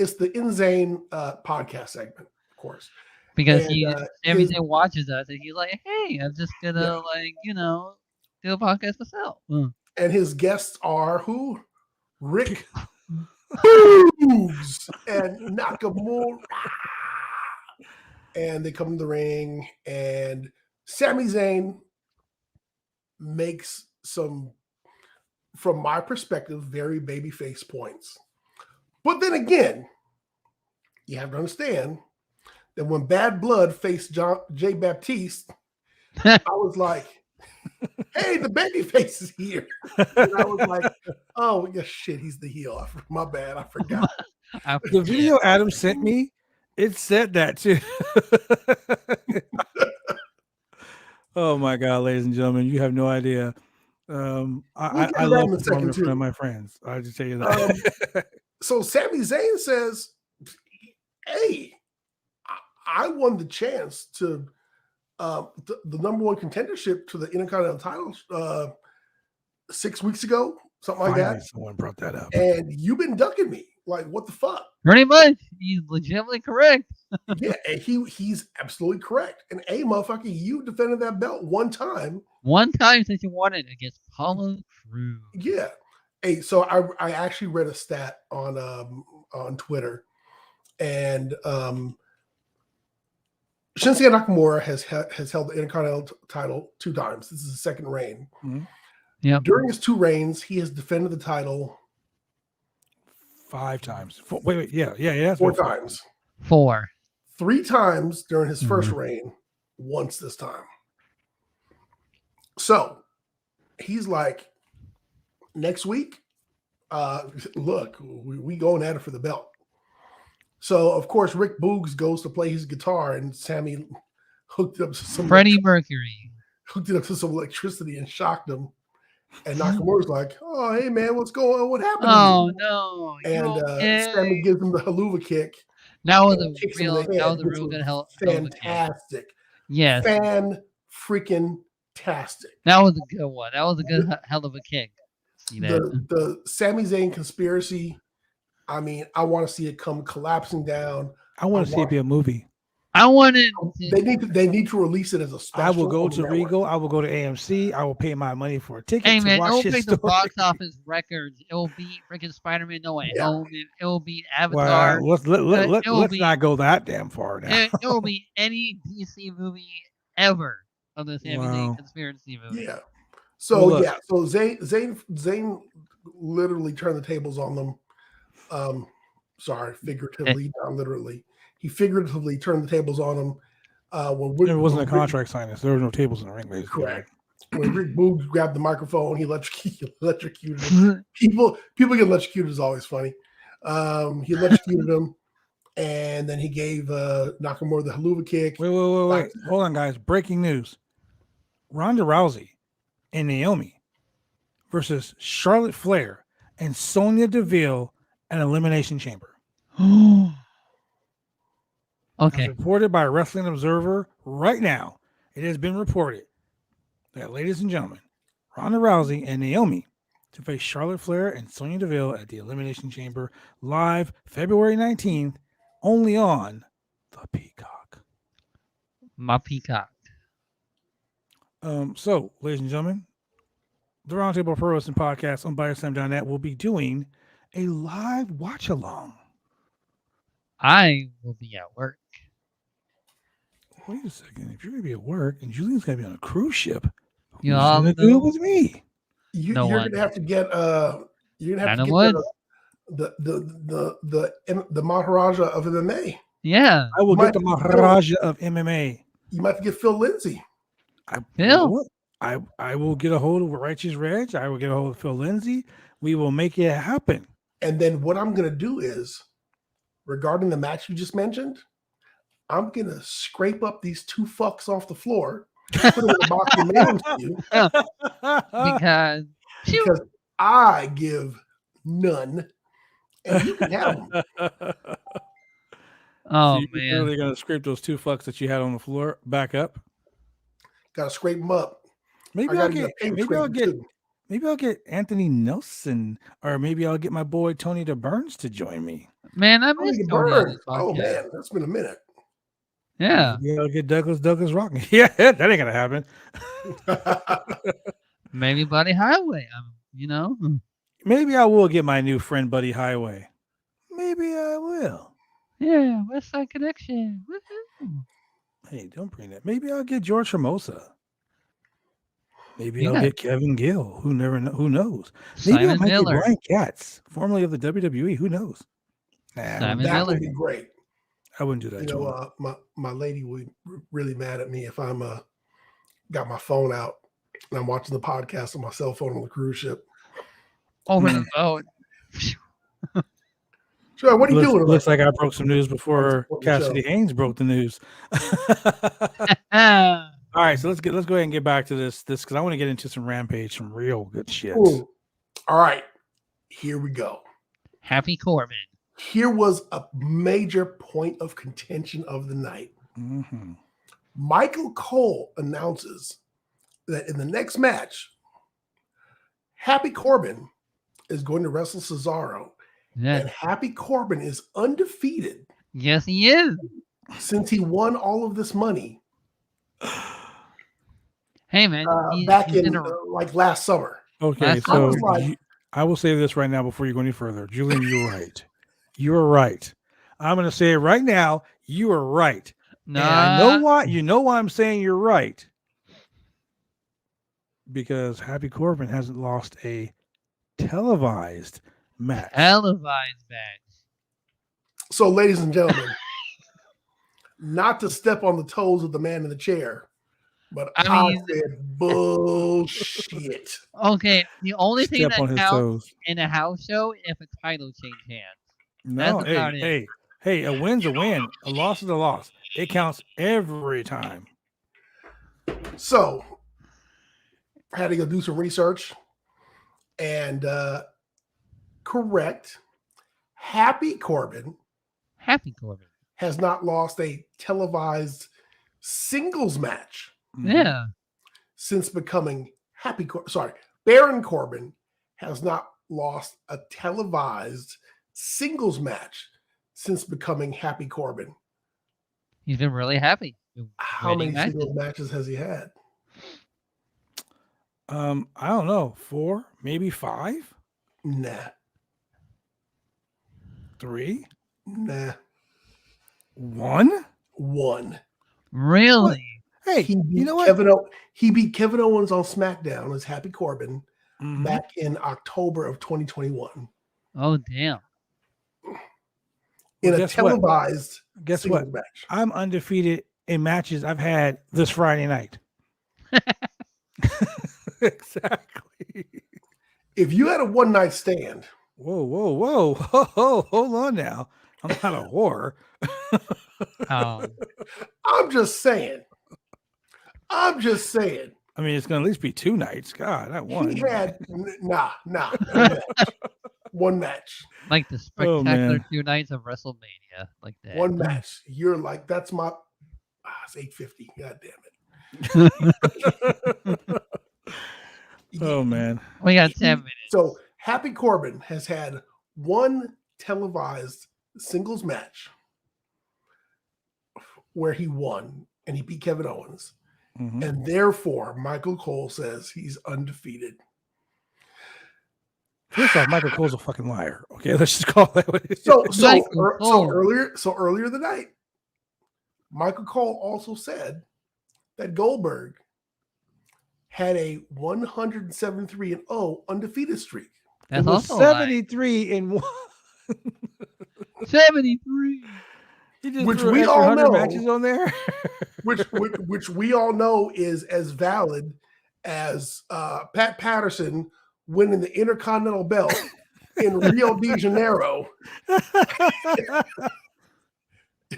it's the Insane podcast segment, of course. Because Sami Zayn watches us and he's like, hey, I'm just gonna do a podcast myself. And his guests are who? Rick Boogs and Nakamura. And they come to the ring, and Sami Zayn makes some, from my perspective, very babyface points. But then again, you have to understand that when Bad Blood faced Jay Baptiste, I was like, hey, the babyface is here. And I was like, oh, yeah, shit, he's the heel. My bad, I forgot. The video Adam sent me, it said that too. Oh my God, ladies and gentlemen, you have no idea. I love performing in front of my friends. I just tell you that. So Sami Zayn says, "Hey, I won the chance to the number one contendership to the Intercontinental title 6 weeks ago, something like Finally, that. someone brought that up. And you've been ducking me. Like, what the fuck? Pretty much. He's legitimately correct. Yeah, and he's absolutely correct. And motherfucker, you defended that belt one time. One time since you won it against Apollo Crews. Yeah. Hey, so I actually read a stat on Twitter, and Shinsuke Nakamura has held the Intercontinental title 2 times. This is his second reign. Mm-hmm. Yep. During his 2 reigns, he has defended the title 5 times. 4 4 times. 4. 3 times during his first reign, once this time. So he's like, next week, look, we going at it for the belt. So of course Rick Boogs goes to play his guitar, and Sami hooked it up to some Freddie Mercury. Hooked it up to some electricity and shocked him. And Nakamura's like, "Oh, hey man, what's going on? What happened?" Oh no! And Sami gives him the haluva kick. That was a kicks him in real, the head, that was a which real was good hell. fantastic. Yes, Fan-freaking-tastic. that was a good one. That was a good hell of a kick. See that? The Sami Zayn conspiracy. I mean, I want to see it come collapsing down. I want to see it be a movie. I wanted. They need to release it as a special. I will go to Regal. I will go to AMC. I will pay my money for a ticket Hey to man, it watch will his beat the story. box office records. It will beat freaking Spider-Man No Way Home. It will beat Well, Avatar. let's not go that damn far now. It will beat any DC movie ever of the Sami Zayn Wow. conspiracy movie. Yeah. So Well, look. so Zayn literally turned the tables on them. Sorry, figuratively, not literally. He figuratively turned the tables on them. There wasn't a contract signed. So there were no tables in the ring. Basically. Correct. When Rick Boogs grabbed the microphone, he electrocuted him. People get electrocuted is always funny. He electrocuted him, and then he gave Nakamura the haluva kick. Wait. Hold on, guys. Breaking news. Ronda Rousey and Naomi versus Charlotte Flair and Sonia Deville at Elimination Chamber. Okay. As reported by Wrestling Observer right now, it has been reported that, ladies and gentlemen, Ronda Rousey and Naomi to face Charlotte Flair and Sonya Deville at the Elimination Chamber live February 19th, only on the Peacock. My Peacock. So, ladies and gentlemen, the Roundtable Pro Wrestling Podcast on BioSlam.net will be doing a live watch along. I will be at work. Wait a second. If you're going to be at work and Julian's going to be on a cruise ship, You who's all going to do know- it with me? You're No gonna one. have to get you're gonna have to Woods. get the Maharaja of MMA. Yeah. I will Might- get the Maharaja of MMA. You might have to get Phil Lindsay. You know Phil. what? I will get a hold of Righteous Reg. I will get a hold of Phil Lindsay. We will make it happen. And then what I'm gonna do is, regarding the match you just mentioned, I'm gonna scrape up these 2 fucks off the floor, put them in a box and mail them to you, Because because I give none, and you can have them. oh You're man. really going to scrape those 2 fucks that you had on the floor back up? Got to scrape them up. Maybe I I'll gotta get a get paint maybe I'll scraper, get too. maybe I'll get Anthony Nelson, or maybe I'll get my boy Tony DeBurns to join me. Man, I Tony missed Tony on this DeBurn. Oh podcast. man, that's been a minute. Yeah. Maybe I'll get Douglas Rocking. Yeah, that ain't gonna happen. Maybe Buddy Highway. Maybe I will get my new friend Buddy Highway. Maybe I will. Yeah, West Side Connection. Woohoo. Hey, don't bring that. Maybe I'll get George Hermosa. Maybe I'll Yeah. get Kevin Gill. Who knows? Maybe I Simon might Miller. get Brian Katz, formerly of the WWE. Who knows? Nah, Simon That Miller. would be great. I wouldn't do that. You to him. know, my lady would really mad at me if I'm got my phone out and I'm watching the podcast on my cell phone on the cruise ship. Over the boat. Sure, what are you doing? Looks like I broke some news before What the Cassidy show? Haynes broke the news. Ah, All right, so let's go ahead and get back to this because I want to get into some Rampage, some real good shit. Ooh. All right, here we go. Happy Corbin. Here was a major point of contention of the night. Mm-hmm. Michael Cole announces that in the next match, Happy Corbin is going to wrestle Cesaro. Yes. And Happy Corbin is undefeated. Yes, he is. Since he won all of this money. Hey, man. Back in like last summer. Okay, so I will say this right now before you go any further. Julian, you're right. You're right. I'm going to say it right now. You are right. No, and I know why. You know why I'm saying you're right. Because Happy Corbin hasn't lost a televised match. So, ladies and gentlemen, not to step on the toes of the man in the chair, but I said bullshit. Okay, the only thing that counts in a house show if a title change hands. No, hey, a win's a win. A loss is a loss. It counts every time. So, I had to go do some research and correct. Happy Corbin has not lost a televised singles match. Yeah. Since becoming Baron Corbin has not lost a televised singles match since becoming Happy Corbin. He's been really happy. How many singles matches has he had? I don't know. 4, maybe 5? Nah. 3? Nah. 1? 1. Really? What? Hey, you know what? He beat Kevin Owens on SmackDown as Happy Corbin back in October of 2021. Oh, damn. In a televised guess what? Match. I'm undefeated in matches I've had this Friday night. Exactly. If you had a one-night stand. Whoa. Hold on now. I'm not a whore. I'm just saying. I mean, it's going to at least be 2 nights. God, that one. He had one match. Like the spectacular 2 nights of WrestleMania, like that. One match. You're like, that's my. It's 8:50. God damn it. Oh man, we got 10 minutes. So Happy Corbin has had one televised singles match where he won and he beat Kevin Owens. Mm-hmm. And therefore, Michael Cole says he's undefeated. First off, Michael Cole's a fucking liar. Okay, let's just call that what it is. So earlier the night, Michael Cole also said that Goldberg had a 173-0 undefeated streak. That's also 73-1. 73. Which we all know matches on there. which we all know is as valid as Pat Patterson winning the Intercontinental belt in Rio de Janeiro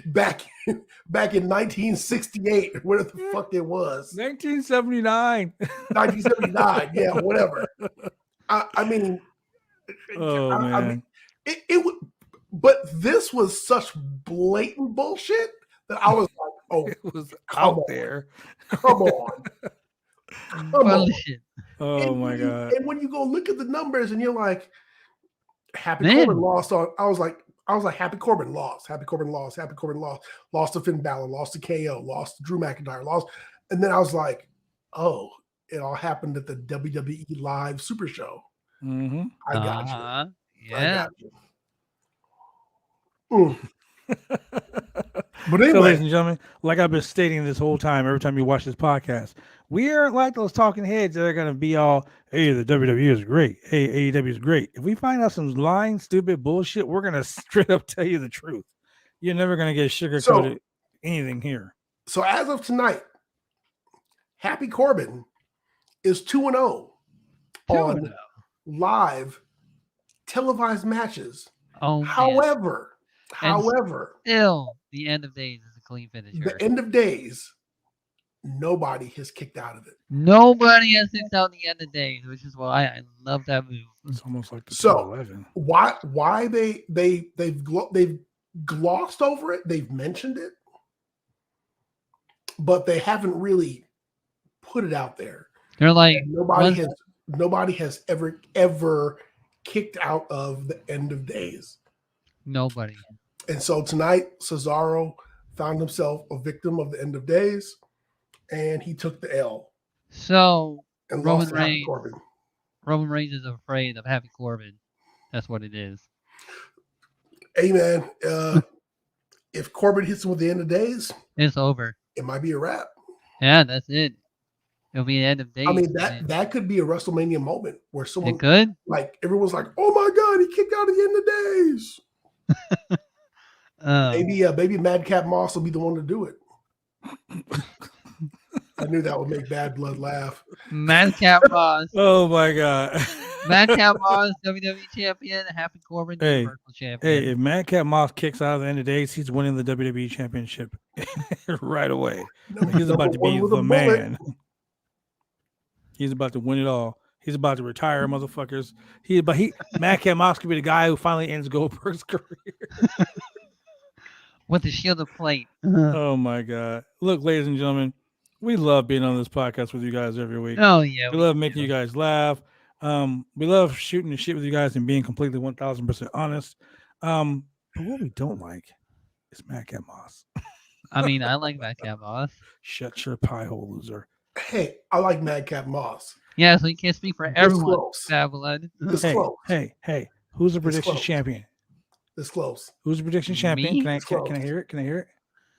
back in 1968, whatever the fuck it was. 1979. 1979, yeah, whatever. I mean, it would. But this was such blatant bullshit that I was like, "Oh, it was out there. Come on, bullshit." Oh my god!" And when you go look at the numbers, and you're like, "Happy Corbin lost on." I was like, "Happy Corbin lost. Happy Corbin lost. Happy Corbin lost. Lost to Finn Balor. Lost to KO. Lost to Drew McIntyre. Lost." And then I was like, "Oh, it all happened at the WWE Live Super Show." Mm-hmm. I got you. Yeah. I got you. But anyway, so, ladies and gentlemen, like I've been stating this whole time, every time you watch this podcast, we aren't like those talking heads that are going to be all, "Hey, the WWE is great. Hey, AEW is great." If we find out some lying, stupid bullshit, we're going to straight up tell you the truth. You're never going to get sugar-coated anything here. So as of tonight, Happy Corbin is 2-0 on live televised matches. However, still, the end of days is a clean finish. The end of days, nobody has kicked out of it. Nobody has kicked out the end of days, which is why I love that move. It's almost like the 11. Why they've glossed over it? They've mentioned it, but they haven't really put it out there. They're like nobody has ever kicked out of the End of Days? Nobody. And so tonight, Cesaro found himself a victim of the End of Days, and he took the L. So And Roman lost to Happy Reigns. Corbin. Roman Reigns is afraid of Happy Corbin. That's what it is. Hey man, if Corbin hits him with the End of Days, It's over. it might be a wrap. Yeah, that's it. It'll be the End of days. I mean, that could be a WrestleMania moment where someone It could. like everyone's like, "Oh my God, he kicked out of the End of Days." Maybe Madcap Moss will be the one to do it. I knew that would make Bad Blood laugh. Madcap Moss. Oh my God. Madcap Moss, WWE champion. Happy Corbin, Hey, Universal champion. Hey, if Madcap Moss kicks out of the End of Days, he's winning the WWE Championship right away. He's about to be the man. He's about to win it all. He's about to retire, motherfuckers. Madcap Moss could be the guy who finally ends Goldberg's career. With the Shield of Plate. Oh my God. Look, ladies and gentlemen, we love being on this podcast with you guys every week. Oh, yeah. We love making you guys laugh. We love shooting the shit with you guys and being completely 1000% honest. But what we don't like is Madcap Moss. I mean, I like Madcap Moss. Shut your pie hole, loser. Hey, I like Madcap Moss. Yeah, so you can't speak for This everyone. close. Babylon. This close. Hey, who's the This predictions close. champion? This close. Who's the prediction champion? Me? Can I This close. hear it? Can I hear it?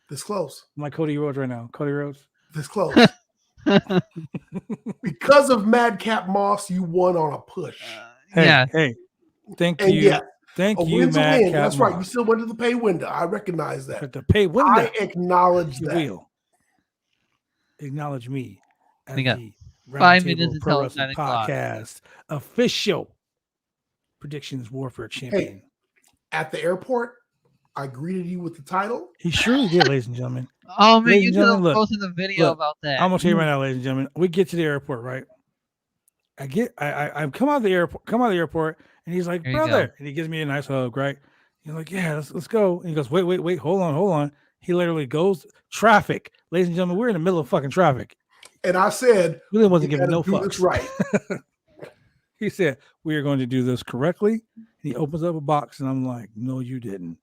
This close. I'm like Cody Rhodes right now. Cody Rhodes. This close. Because of Madcap Moss, you won on a push. Yeah. Hey, thank And you. yeah, Thank a you, win's a win. Madcap That's right. You Moss. still went to the pay window. I recognize that. But the pay window. I acknowledge You that. will acknowledge me as We got the 5 Roundtable minutes Pro until Wrestling 9 o'clock. Podcast official predictions warfare champion. At the airport, I greeted you with the title. He surely did, ladies and gentlemen. Oh, man, Ladies you and could have gentlemen, look, posted a video look, about that. I'm gonna tell you right now, ladies and gentlemen. We get to the airport, right? I come out of the airport, and he's like, There you brother, go. and he gives me a nice hug, right? He's like, yeah, let's go. And he goes, wait, hold on. He literally goes traffic, ladies and gentlemen. We're in the middle of fucking traffic. And I said, Really wasn't you giving no gotta do this fucks. right. He said, we are going to do this correctly. He opens up a box, and I'm like, no, you didn't.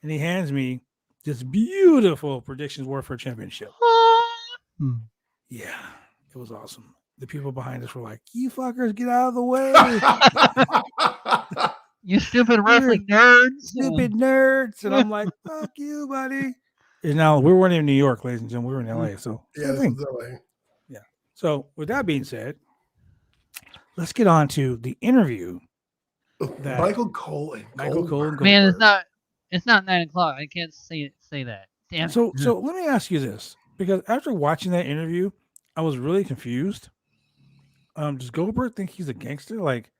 And he hands me this beautiful predictions warfare championship. Yeah, it was awesome. The people behind us were like, you fuckers, get out of the way. You stupid wrestling nerds. Stupid nerds. And I'm like, fuck you, buddy. And now we weren't in New York, ladies and gentlemen. We were in LA. So, Yeah, same this thing. is LA. So with that being said, let's get on to the interview. That- Michael Cole and Michael Cole and Goldberg. Man, Goldberg. it's not 9 o'clock. I can't say that. Damn it. So let me ask you this, because after watching that interview, I was really confused. Does Goldberg think he's a gangster? Like,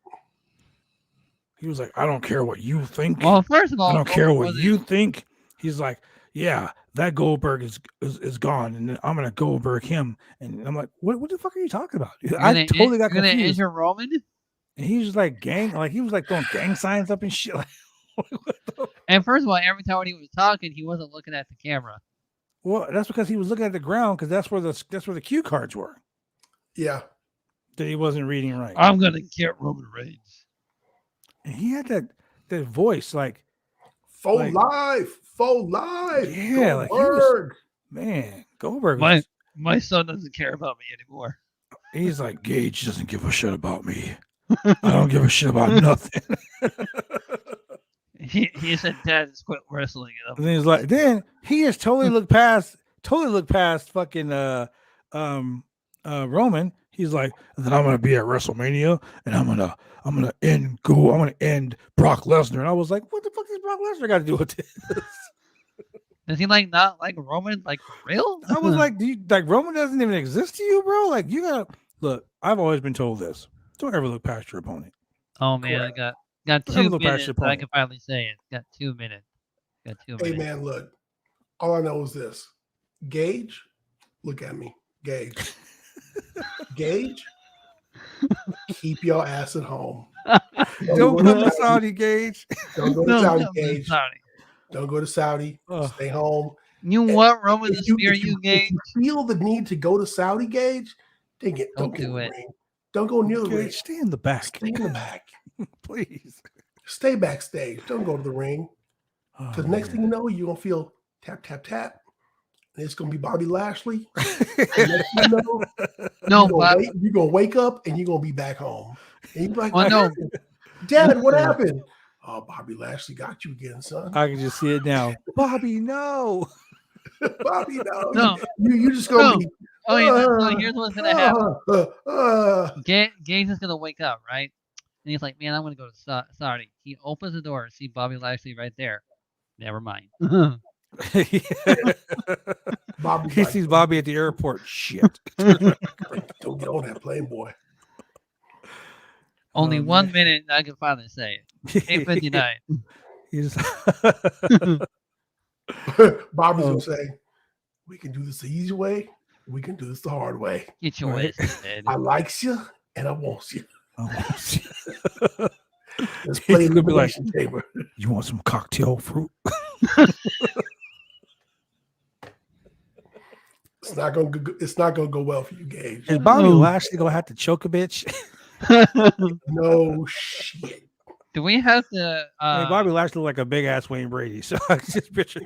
he was like, I don't care what you think. Well, first of all, I don't care what wasn't- you think. He's like, yeah, that Goldberg is gone, and then I'm gonna Goldberg him. And I'm like, what the fuck are you talking about? I totally got You're gonna confused. injure Roman? And he was just like he was like throwing gang signs up and shit. Like, what the- And first of all, every time when he was talking, he wasn't looking at the camera. well, that's because he was looking at the ground, because that's where the cue cards were Yeah. that he wasn't reading right. I'm gonna get Roman Reigns. And he had that voice, like, Faux Like- life. Yeah, like he was- Goldberg. man, Goldberg. My Was, my son doesn't care about me anymore. he's like, Gage doesn't give a shit about me. I don't give a shit about nothing. He said Dad just quit wrestling. And And then he's like, then he just totally looked past fucking Roman. He's like, and then I'm gonna be at WrestleMania, and I'm gonna end Brock Lesnar. And I was like, what the fuck does Brock Lesnar got to do with this? Does he not like Roman? Like for real? I was like, Roman doesn't even exist to you, bro? Like, you gotta look. I've always been told this: don't ever look past your opponent. oh man, Correct. I got Don't ever 2 look past minutes. your So I opponent. can finally say it. Got 2 minutes. Got 2 Hey minutes. man, look. All I know is this. Gage, look at me. Gage. Gage, keep your ass at home. Don't go come to to Saudi, Gage. Don't go to No, Saudi, no, Gage. sorry. Don't go to Saudi. Ugh. Stay home. You want Roman to If you, spear if you, you, Gage? if you feel the need to go to Saudi, Gage, dang it. Don't get in do the it. ring. Don't go near the ring. Gage, stay in the back. Stay in the back. Please. Stay backstage. Don't go to the ring. Because next thing you know, you're going to feel tap, tap, tap. And it's going to be Bobby Lashley. Next thing you know, you're going to wake up and you're going to be back home. And you're like, Dad, what happened? Oh, Bobby Lashley got you again, son. I can just see it now. Bobby, no. Bobby, no. You just going to be. So here's what's going to happen. Gage is going to wake up, right? And he's like, man, I'm going to go to Saudi. He opens the door, see Bobby Lashley right there. Never mind. He sees Bobby at the airport. Shit. Don't get on that plane, boy. Only 1 minute, I can finally say it. 8:59. Bobby's going to say, we can do this the easy way. We can do this the hard way. Get your way. I likes you and I wants you. Let's play in the Elimination Chamber. You want some cocktail fruit? It's not gonna go well for you, Gage. Is Bobby Lashley gonna have to choke a bitch? No shit. Do we have to? Bobby Lashley look like a big ass Wayne Brady, so I just picture.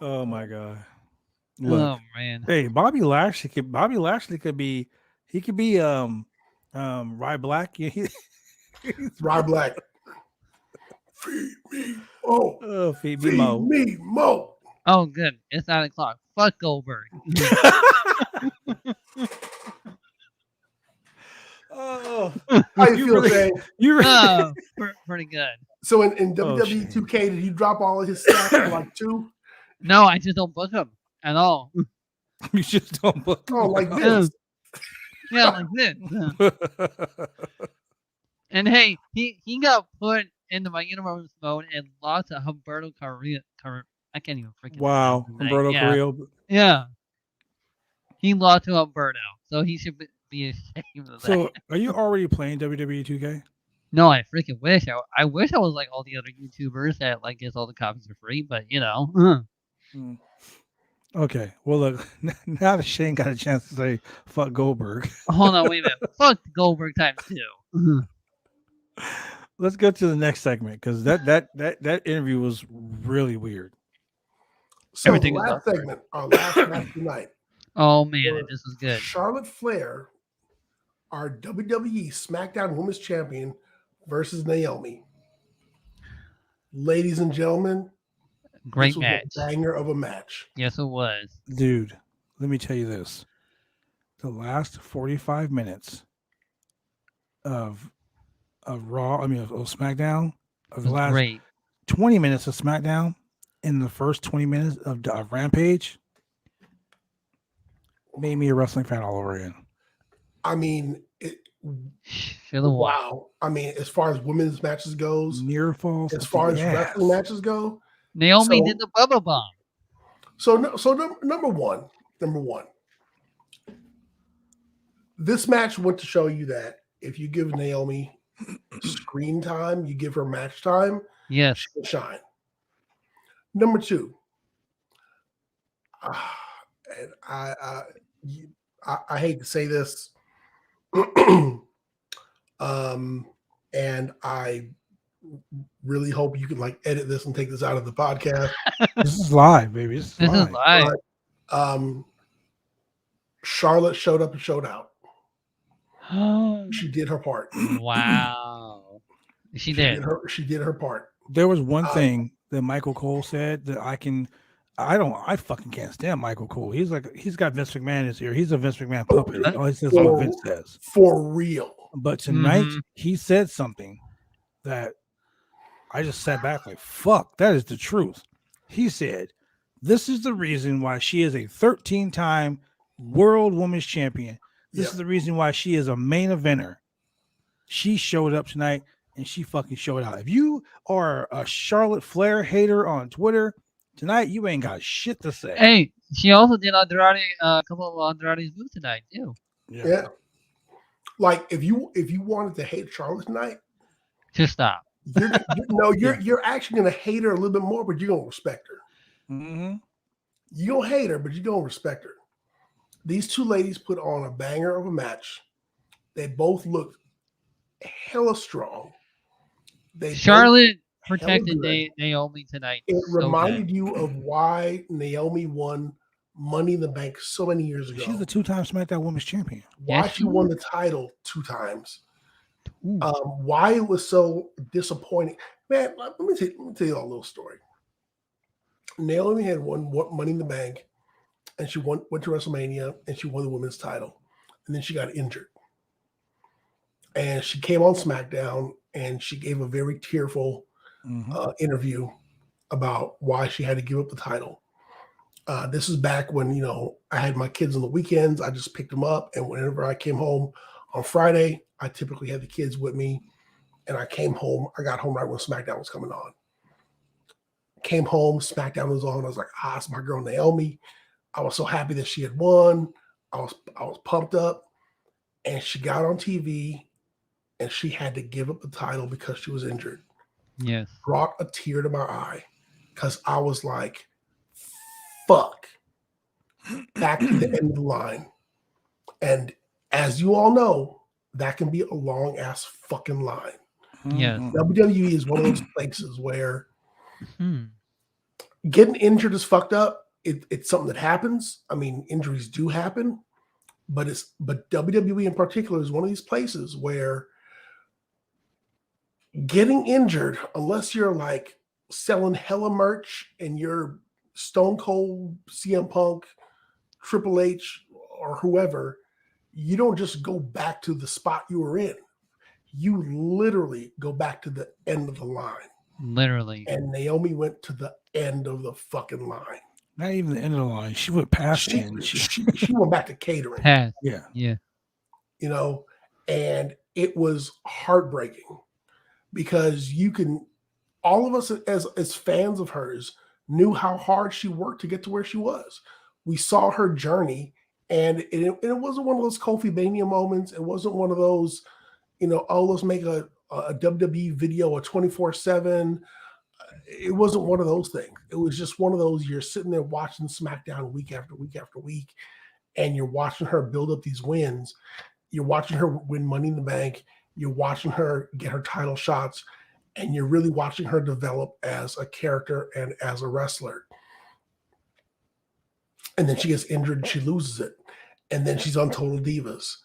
Oh my god! Look, oh man! Hey, Bobby Lashley could be. He could be Rye Black. Rye Black. Feed me Mo. Feed me Mo. Oh, good. It's 9 o'clock. Fuck Goldberg. How you feel, Shane? You're pretty good. So in WWE 2K, did he drop all of his stats for like 2? No, I just don't book him at all. You just don't book him. Oh, like this. Yeah, like this. And hey, he got put into my universe mode and lost to Humberto Carrillo. I can't even freaking. Wow, Humberto Carrillo. Yeah, he lost to Humberto, so he should be ashamed of that. So, are you already playing WWE 2K? No, I freaking wish. I wish I was like all the other YouTubers that like gets all the copies for free, but you know. Okay, well look, now that Shane got a chance to say fuck Goldberg. Hold on, wait a minute. Fuck Goldberg times 2. Let's go to the next segment because that interview was really weird. So the last segment, our last match tonight. Oh man, this was good. Charlotte Flair, our WWE SmackDown Women's Champion, versus Naomi. Ladies and gentlemen, great this was match. A banger of a match. Yes, it was. Dude, let me tell you this. The last 45 minutes of Raw, of SmackDown, of the last 20 minutes of SmackDown, in the first 20 minutes of Rampage, made me a wrestling fan all over again. I mean, wow. I mean, as far as women's matches goes, near falls. As far as wrestling matches go, Naomi did the Bubba Bomb. So number one, this match went to show you that if you give Naomi screen time, you give her match time, yes, she can shine. Number 2, and I hate to say this, and I really hope you can like edit this and take this out of the podcast. This is live, baby. This is live. Charlotte showed up and showed out. She did her part. Wow. She did her part. There was one thing that Michael Cole said that I fucking can't stand Michael Cole. He's got Vince McMahon in his ear. He's a Vince McMahon puppet. All he says what Vince says. For real. But tonight he said something that I just sat back like, fuck, that is the truth. He said, this is the reason why she is a 13-time World Women's Champion. This is the reason why she is a main eventer. She showed up tonight and she fucking showed out. If you are a Charlotte Flair hater on Twitter, tonight you ain't got shit to say. Hey, she also did Andrade, a couple of Andrade's moves tonight too. Yeah. Like if you wanted to hate Charlotte tonight, just stop. You're actually gonna hate her a little bit more, but you're gonna respect her. Mm-hmm. You don't hate her, but you're gonna respect her. These two ladies put on a banger of a match. They both looked hella strong. Charlotte protected Naomi tonight. It so reminded good. you of why Naomi won Money in the Bank so many years ago. She's the 2-time SmackDown Women's Champion. Why Yes, she won the title 2 times. Why it was so disappointing. Man, let me tell you a little story. Naomi had won Money in the Bank, and she went to WrestleMania, and she won the women's title. And then she got injured. And she came on SmackDown, and she gave a very tearful interview about why she had to give up the title. This is back when, I had my kids on the weekends. I just picked them up. And whenever I came home on Friday, I typically had the kids with me. And I got home right when SmackDown was coming on. Came home, SmackDown was on. I was like, it's my girl Naomi. I was so happy that she had won. I was pumped up. And she got on TV and she had to give up the title because she was injured. Yes. Brought a tear to my eye because I was like, fuck. Back to the end of the line. And as you all know, that can be a long ass fucking line. Yes. WWE is one of those places where getting injured is fucked up. It's something that happens. I mean, injuries do happen, but WWE in particular is one of these places where getting injured, unless you're like selling hella merch and you're Stone Cold, CM Punk, Triple H, or whoever, you don't just go back to the spot you were in. You literally go back to the end of the line. Literally. And Naomi went to the end of the fucking line. Not even the end of the line. She went past the end. She went back to catering. Yeah. And it was heartbreaking because all of us as fans of hers knew how hard she worked to get to where she was. We saw her journey, and it wasn't one of those Kofi Mania moments. It wasn't one of those, let's make a WWE video, a 24/7. It wasn't one of those things. It was just one of those, you're sitting there watching SmackDown week after week after week, and you're watching her build up these wins. You're watching her win Money in the Bank. You're watching her get her title shots, and you're really watching her develop as a character and as a wrestler. And then she gets injured and she loses it. And then she's on Total Divas.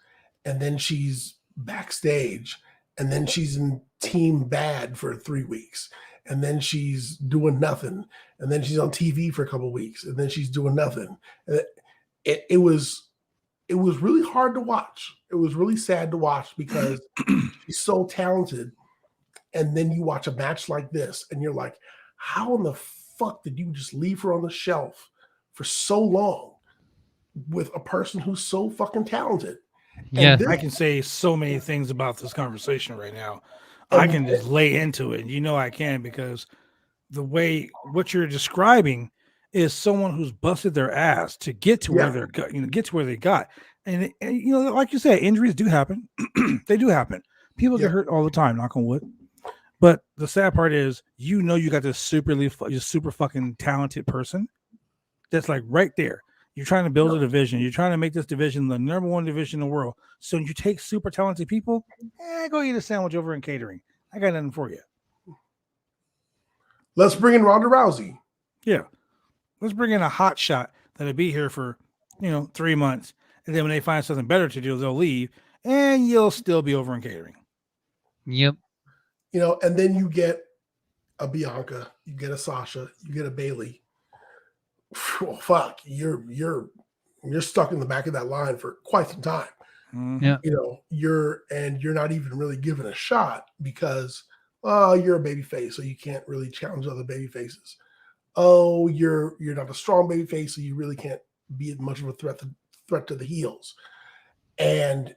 And then she's backstage. And then she's in Team Bad for 3 weeks. And then she's doing nothing. And then she's on TV for a couple of weeks. And then she's doing nothing. It was really hard to watch. It was really sad to watch because she's so talented. And then you watch a match like this and you're like, how in the fuck did you just leave her on the shelf for so long with a person who's so fucking talented? Yeah, I can say so many things about this conversation right now. I can just lay into it. I can, because the way what you're describing is someone who's busted their ass to get to where they're get to where they got. And like you said, injuries do happen. They do happen. People get hurt all the time, knock on wood. But the sad part is, you got this super fucking talented person that's like right there. You're trying to build a division. You're trying to make this division the number one division in the world. So you take super talented people, go eat a sandwich over in catering. I got nothing for you. Let's bring in Ronda Rousey. Yeah. Let's bring in a hot shot that'll be here for, 3 months. And then when they find something better to do, they'll leave. And you'll still be over in catering. Yep. And then you get a Bianca, you get a Sasha, you get a Bailey. Well, fuck, you're stuck in the back of that line for quite some time. Yeah. You're not even really given a shot because you're a baby face, so you can't really challenge other baby faces. Oh, you're not a strong baby face, so you really can't be much of a threat to the heels. And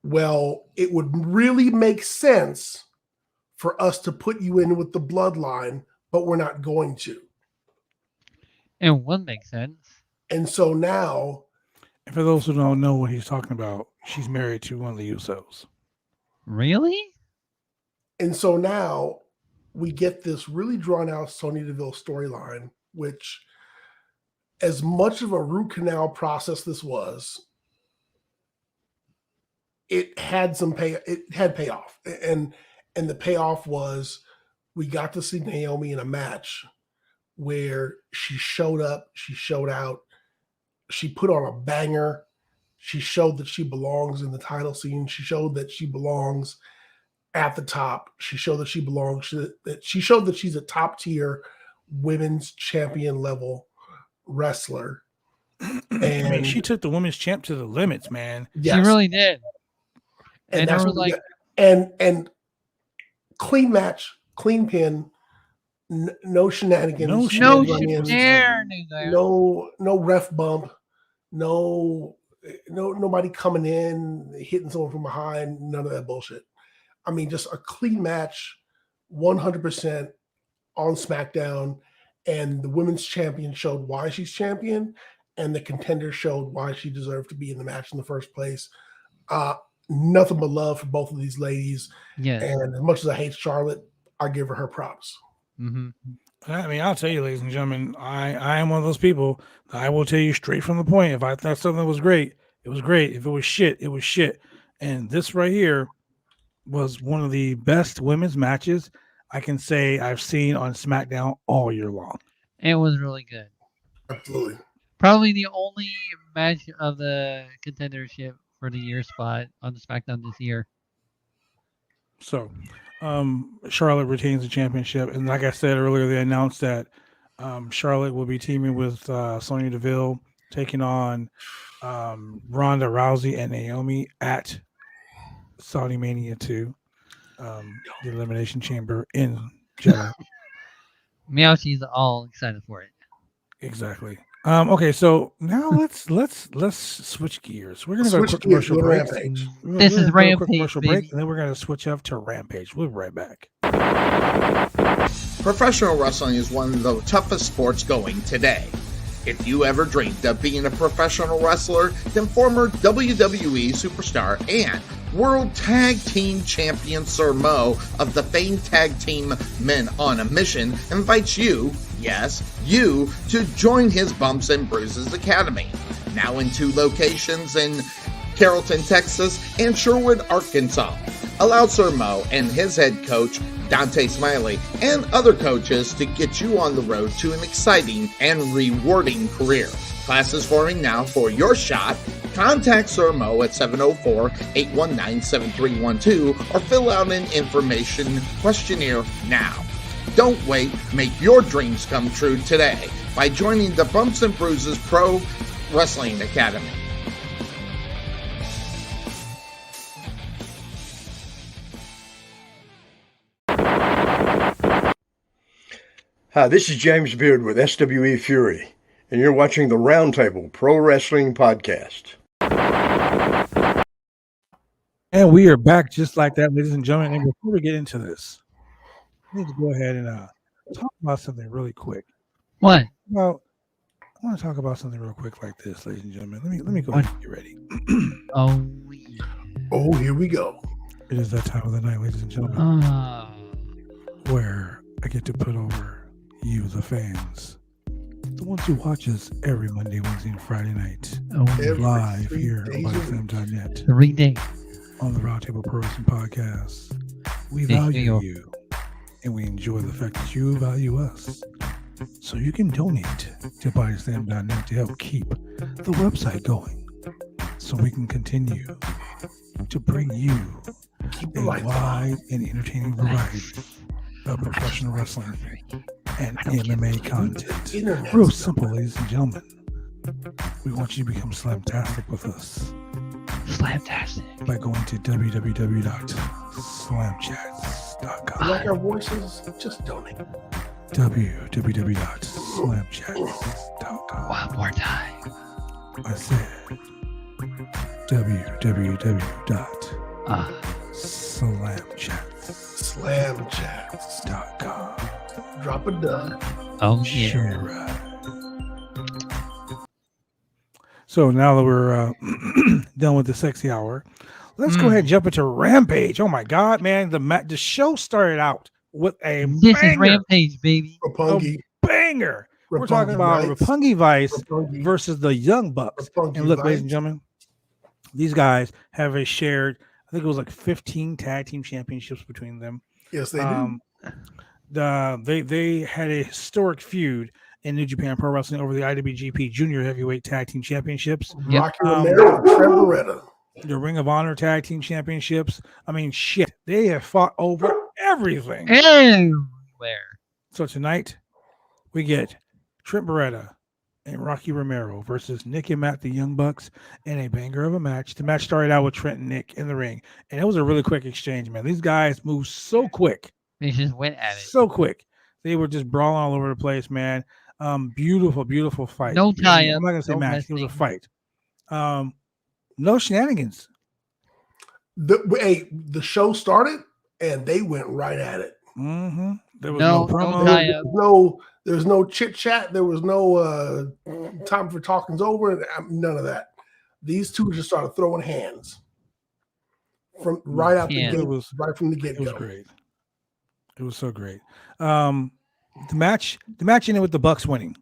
well, it would really make sense for us to put you in with the bloodline, but we're not going to. It would make sense. And so now, and for those who don't know what he's talking about, she's married to one of the Usos. Really? And so now we get this really drawn out Sonya Deville storyline, which, as much of a root canal process this was, it had some pay. It had payoff, and the payoff was we got to see Naomi in a match where she showed up, she showed out, she put on a banger. She showed that she belongs in the title scene. She showed that she belongs at the top. She showed that she belongs. She showed that she's a top tier women's champion level wrestler. And I mean, she took the women's champ to the limits, man. yes. She really did. And And that's there was what we like, got. And clean match, clean pin, no shenanigans, No no shenanigans. shenanigans. no ref bump, nobody coming in, hitting someone from behind, none of that bullshit. I mean, just a clean match, 100% on SmackDown, and the women's champion showed why she's champion, and the contender showed why she deserved to be in the match in the first place. Nothing but love for both of these ladies. Yes. And as much as I hate Charlotte, I give her props. Mm-hmm. I mean, I'll tell you, ladies and gentlemen, I am one of those people that I will tell you straight from the point. If I thought something was great, it was great. If it was shit, it was shit. And this right here was one of the best women's matches I can say I've seen on SmackDown all year long. It was really good. Absolutely. Probably the only match of the contendership for the year spot on the SmackDown this year. So, Charlotte retains the championship. And like I said earlier, they announced that Charlotte will be teaming with Sonia Deville, taking on Ronda Rousey and Naomi at Saudi Mania 2, the Elimination Chamber in Jeddah. Meowshi's all excited for it. Exactly. Okay, so now let's switch gears. We're gonna go to a quick commercial break. Rampage. This is Quick Rampage, commercial break, baby. and then we're gonna switch up to Rampage. We'll be right back. Professional wrestling is one of the toughest sports going today. If you ever dreamed of being a professional wrestler, then former WWE superstar and World Tag Team Champion Sir Mo of the famed tag team Men on a Mission invites you, yes, you, to join his Bumps and Bruises Academy. Now in 2 locations in Carrollton, Texas and Sherwood, Arkansas. Allow Sir Mo and his head coach, Dante Smiley, and other coaches to get you on the road to an exciting and rewarding career. Classes forming now for your shot. Contact Sir Mo at 704-819-7312 or fill out an information questionnaire now. Don't wait, make your dreams come true today by joining the Bumps and Bruises Pro Wrestling Academy. Hi, this is James Beard with SWE Fury, and you're watching the Roundtable Pro Wrestling Podcast. And we are back just like that, ladies and gentlemen. And before we get into this, I need to go ahead and talk about something really quick. What? Well, I want to talk about something real quick like this, ladies and gentlemen. Let me go ahead and get ready. Oh, yeah. Oh, here we go. It is that time of the night, ladies and gentlemen, where I get to put over you, the fans, the ones who watch us every Monday, Wednesday, and Friday night, Every live 3 here days on a week. BodySlam.net 3 days. on the Roundtable Pro Wrestling Podcast. We Thank value you. you, and we enjoy the fact that you value us. So you can donate to BodySlam.net to help keep the website going, so we can continue to bring you Keep a the lights on. wide and entertaining variety of professional wrestling and MMA content. Internet Real stuff. simple, ladies and gentlemen. We want you to become slamtastic with us Slamtastic. by going to www.slamchats.com. You like our voices? Just donate. www.slamchats.com. One more time. I said www.slamchats.com. Slam chats. Drop a dud. Oh, yeah. Sure. So now that we're done with the sexy hour, let's go ahead and jump into Rampage. Oh my God, man! The show started out with a This is banger, Rampage, baby. Rapungi. banger. We're talking about Vice. Roppongi Vice Roppongi. versus the Young Bucks. Roppongi And look, ladies Vice. and gentlemen, These guys have a shared, I think it was like 15 tag team championships between them. Yes, they do. They had a historic feud in New Japan Pro Wrestling over the IWGP Junior Heavyweight Tag Team Championships. Rocky Romero and Trent Beretta. The Ring of Honor Tag Team Championships. I mean, shit, they have fought over everything. Everywhere. So tonight, we get Trent Beretta and Rocky Romero versus Nick and Matt, the Young Bucks, in a banger of a match. The match started out with Trent and Nick in the ring, and it was a really quick exchange, man. These guys moved so quick. They just went at it. So quick. They were just brawling all over the place, man. Beautiful, beautiful fight. No tie-up. I'm not going to say no match. messing. It was a fight. No shenanigans. The show started, and they went right at it. Mm-hmm. There was No promo. tie-up. There's no chit chat. There was no time for talking's over. None of that. These two just started throwing hands from right out the gate, right from the get go. It was great. It was so great. The match ended with the Bucks winning.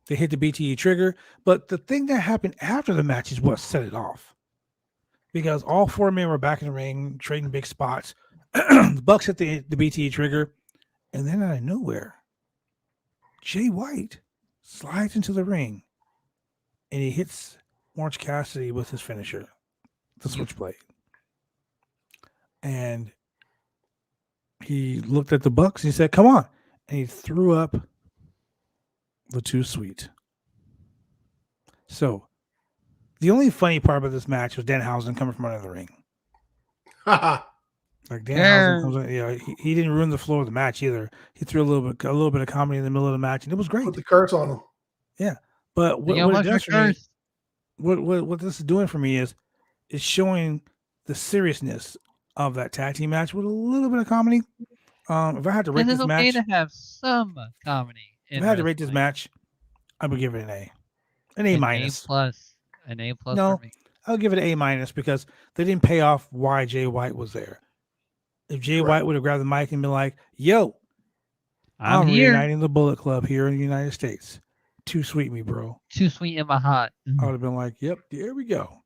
They hit the BTE trigger, but the thing that happened after the match is what set it off. Because all four men were back in the ring, trading big spots. The Bucks hit the BTE trigger, and then out of nowhere, Jay White slides into the ring, and he hits Orange Cassidy with his finisher, the Switchblade. And he looked at the Bucks and he said, "Come on." And he threw up the Too Sweet. So the only funny part about this match was Danhausen coming from under the ring. Like Danhausen comes, he didn't ruin the flow of the match either. He threw a little bit of comedy in the middle of the match, and it was great. Put the curse on him. Yeah, but what it does for me, what this is doing for me is it's showing the seriousness of that tag team match with a little bit of comedy. If I had to rate this match, it's okay to have some comedy. If I had to rate this match, I would give it an A. An A minus. An A plus No, for me. I'll give it an A minus because they didn't pay off why Jay White was there. If Jay White would have grabbed the mic and been like, "Yo, I'm here. reuniting the Bullet Club here in the United States. Too sweet me, bro." Too sweet in my heart. I would have been like, "Yep, there we go."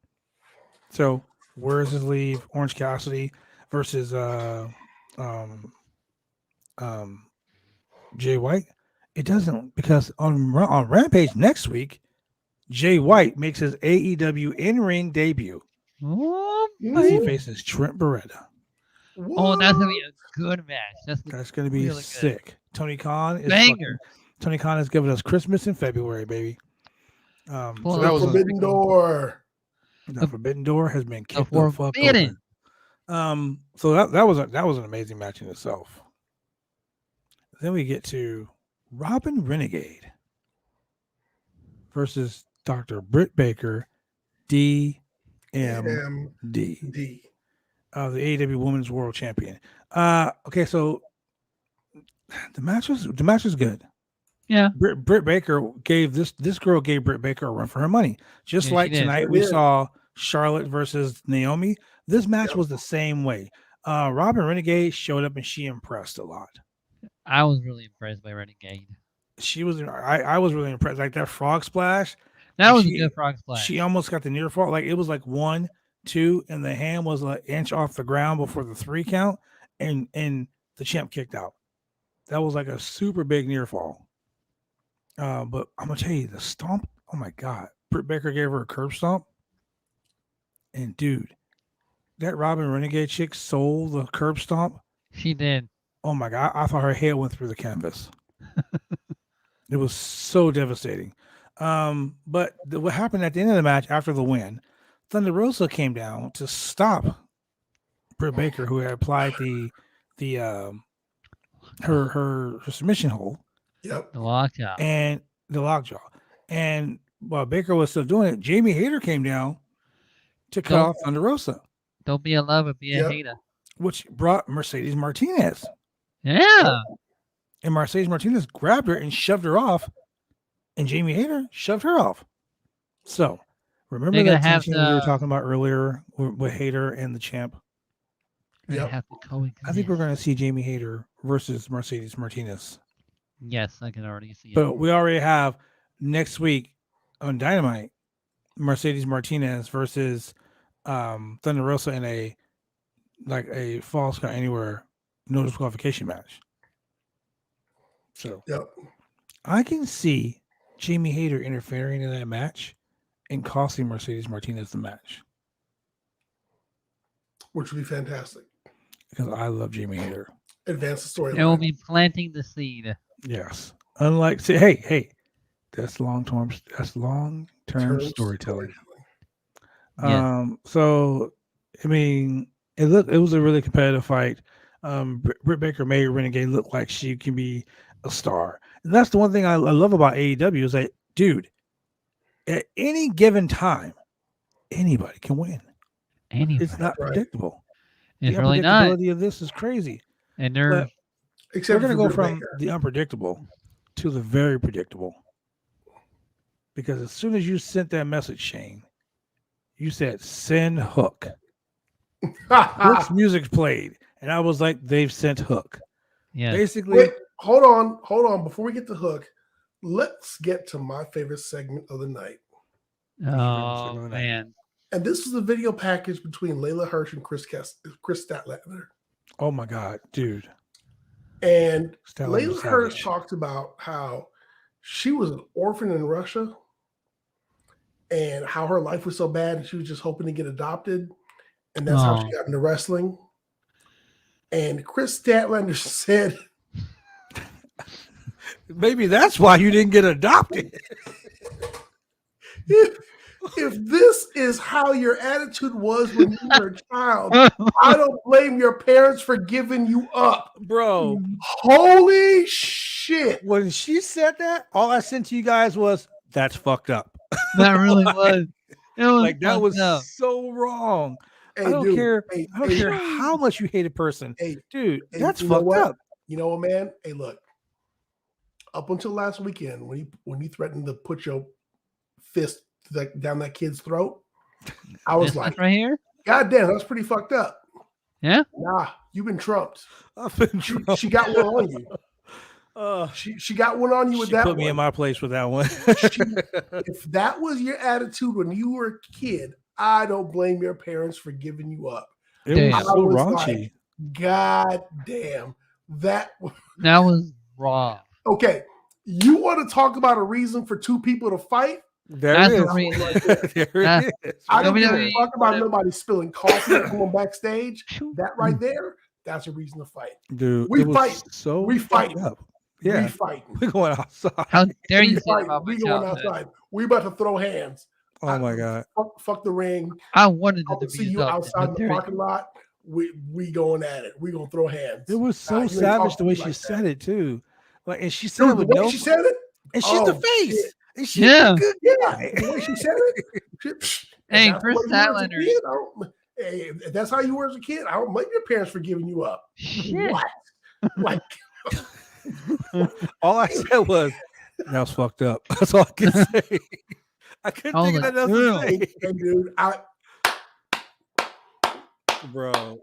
So where's his leave? Orange Cassidy versus Jay White. It doesn't, because on Rampage next week, Jay White makes his AEW in-ring debut. As he faces Trent Beretta. Oh, that's gonna be a good match. That's gonna be really sick. Good. Tony Khan is Banger. has given us Christmas in February, baby. So that was Forbidden Door. The Forbidden Door has been kicked the fuck open. So that was an amazing match in itself. Then we get to Robin Renegade versus Dr. Britt Baker, DMD, the AEW Women's World Champion. Okay, so the match was good. Yeah, Britt Baker gave this girl gave Britt Baker a run for her money. Just like tonight, we saw Charlotte versus Naomi. This match was the same way. Robin Renegade showed up and she impressed a lot. I was really impressed by Renegade. She was. I was really impressed. Like that frog splash. That was a good frog splash. She almost got the near fall. Like it was like 1, 2, and the hand was like an inch off the ground before the 3 count, and the champ kicked out. That was like a super big near fall. But I'm gonna tell you, the stomp. Oh my god, Britt Baker gave her a curb stomp, and dude, that Robin Renegade chick sold the curb stomp. She did. Oh my god, I thought her head went through the canvas. It was so devastating. But what happened at the end of the match after the win, Thunder Rosa came down to stop Britt Baker, who had applied her submission hold. Yep. The lockjaw. And the lockjaw. And while Baker was still doing it, Jamie Hayter came down to cut off Thunder Rosa. Don't be a lover, be a hater. Which brought Mercedes Martinez. Yeah. And Mercedes Martinez grabbed her and shoved her off. And Jamie Hayter shoved her off. So, remember that tension we were talking about earlier with Hayter and the champ? Yep. I think we're going to see Jamie Hayter versus Mercedes Martinez. Yes, I can already see it. But we already have next week on Dynamite, Mercedes Martinez versus Thunder Rosa in a false count anywhere, no disqualification match. So Yep. I can see Jamie Hayter interfering in that match and costing Mercedes Martinez the match. Which would be fantastic. Because I love Jamie Hayter. Advance the story. It will be planting the seed. Yes. Unlike, hey, that's long-term storytelling. Yes. So, I mean, it was a really competitive fight. Britt Baker made Renegade look like she can be a star. And that's the one thing I love about AEW is that, dude, at any given time, anybody can win. Anybody. It's not predictable. It's the really not. unpredictability of this is crazy. And they're Except we're going to go Britt from Baker. the unpredictable to the very predictable. Because as soon as you sent that message, Shane, you said send Hook. Hook's music played, and I was like, they've sent Hook. yeah. Basically, Wait, hold on. Before we get to Hook, let's get to my favorite segment of the night. Oh man. And this is the video package between Layla Hirsch and Chris Statlander. oh my God, dude. And Statlander Layla savage. Hirsch talked about how she was an orphan in Russia and how her life was so bad and she was just hoping to get adopted. And that's how she got into wrestling. And Chris Statlander said, Maybe that's why you didn't get adopted. if this is how your attitude was when you were a child, I don't blame your parents for giving you up. Bro, Holy shit. when she said that, all I sent to you guys was, that's fucked up. That really was. It was Like, that fucked was up. so wrong. Hey, I don't dude, care. hey, I don't hey, care how much you hate a person. Hey, dude, hey, that's you know fucked what? up. You know what, man? Hey, look. Up until last weekend, when you threatened to put your fist down that kid's throat, I was This like, right here. God damn, that's pretty fucked up. Yeah. Nah, you've been trumped. I've been drunk. She got one on you. She got one on you with She that put me one. in my place with that one. If that was your attitude when you were a kid, I don't blame your parents for giving you up. It Damn. was I so was raunchy. like, God damn. That was raw. okay. You want to talk about a reason for two people to fight? There That's it the is. reason. There it is. I don't give a WWE, fuck about whatever. nobody spilling coffee or going backstage. That right there, that's a reason to fight. Dude, We it was fight. so We fucked fight. up. Yeah, We fighting. we're going outside. How dare We you say that fighting. about my We going childhood? outside. We about to throw hands. Oh my God. Fuck the ring. I wanted I it to will be see you adopted. outside How in the dare you? parking lot. We going at it. We gonna throw hands. It was so Nah, you ain't savage talking the way to me she like said that. it too. Like, and she said it Dude, the with way no, she said it, and she's the oh, face. shit. And she's Yeah. a good Yeah, guy. the way she said it. If Hey, that's Chris what you were as a Statlander. kid, hey, if that's how you were as a kid, I don't blame your parents for giving you up. Shit. What? Like, All I said was, that was fucked up. That's all I could say. I couldn't I think was of nothing like, else to say. hey, dude, Bro.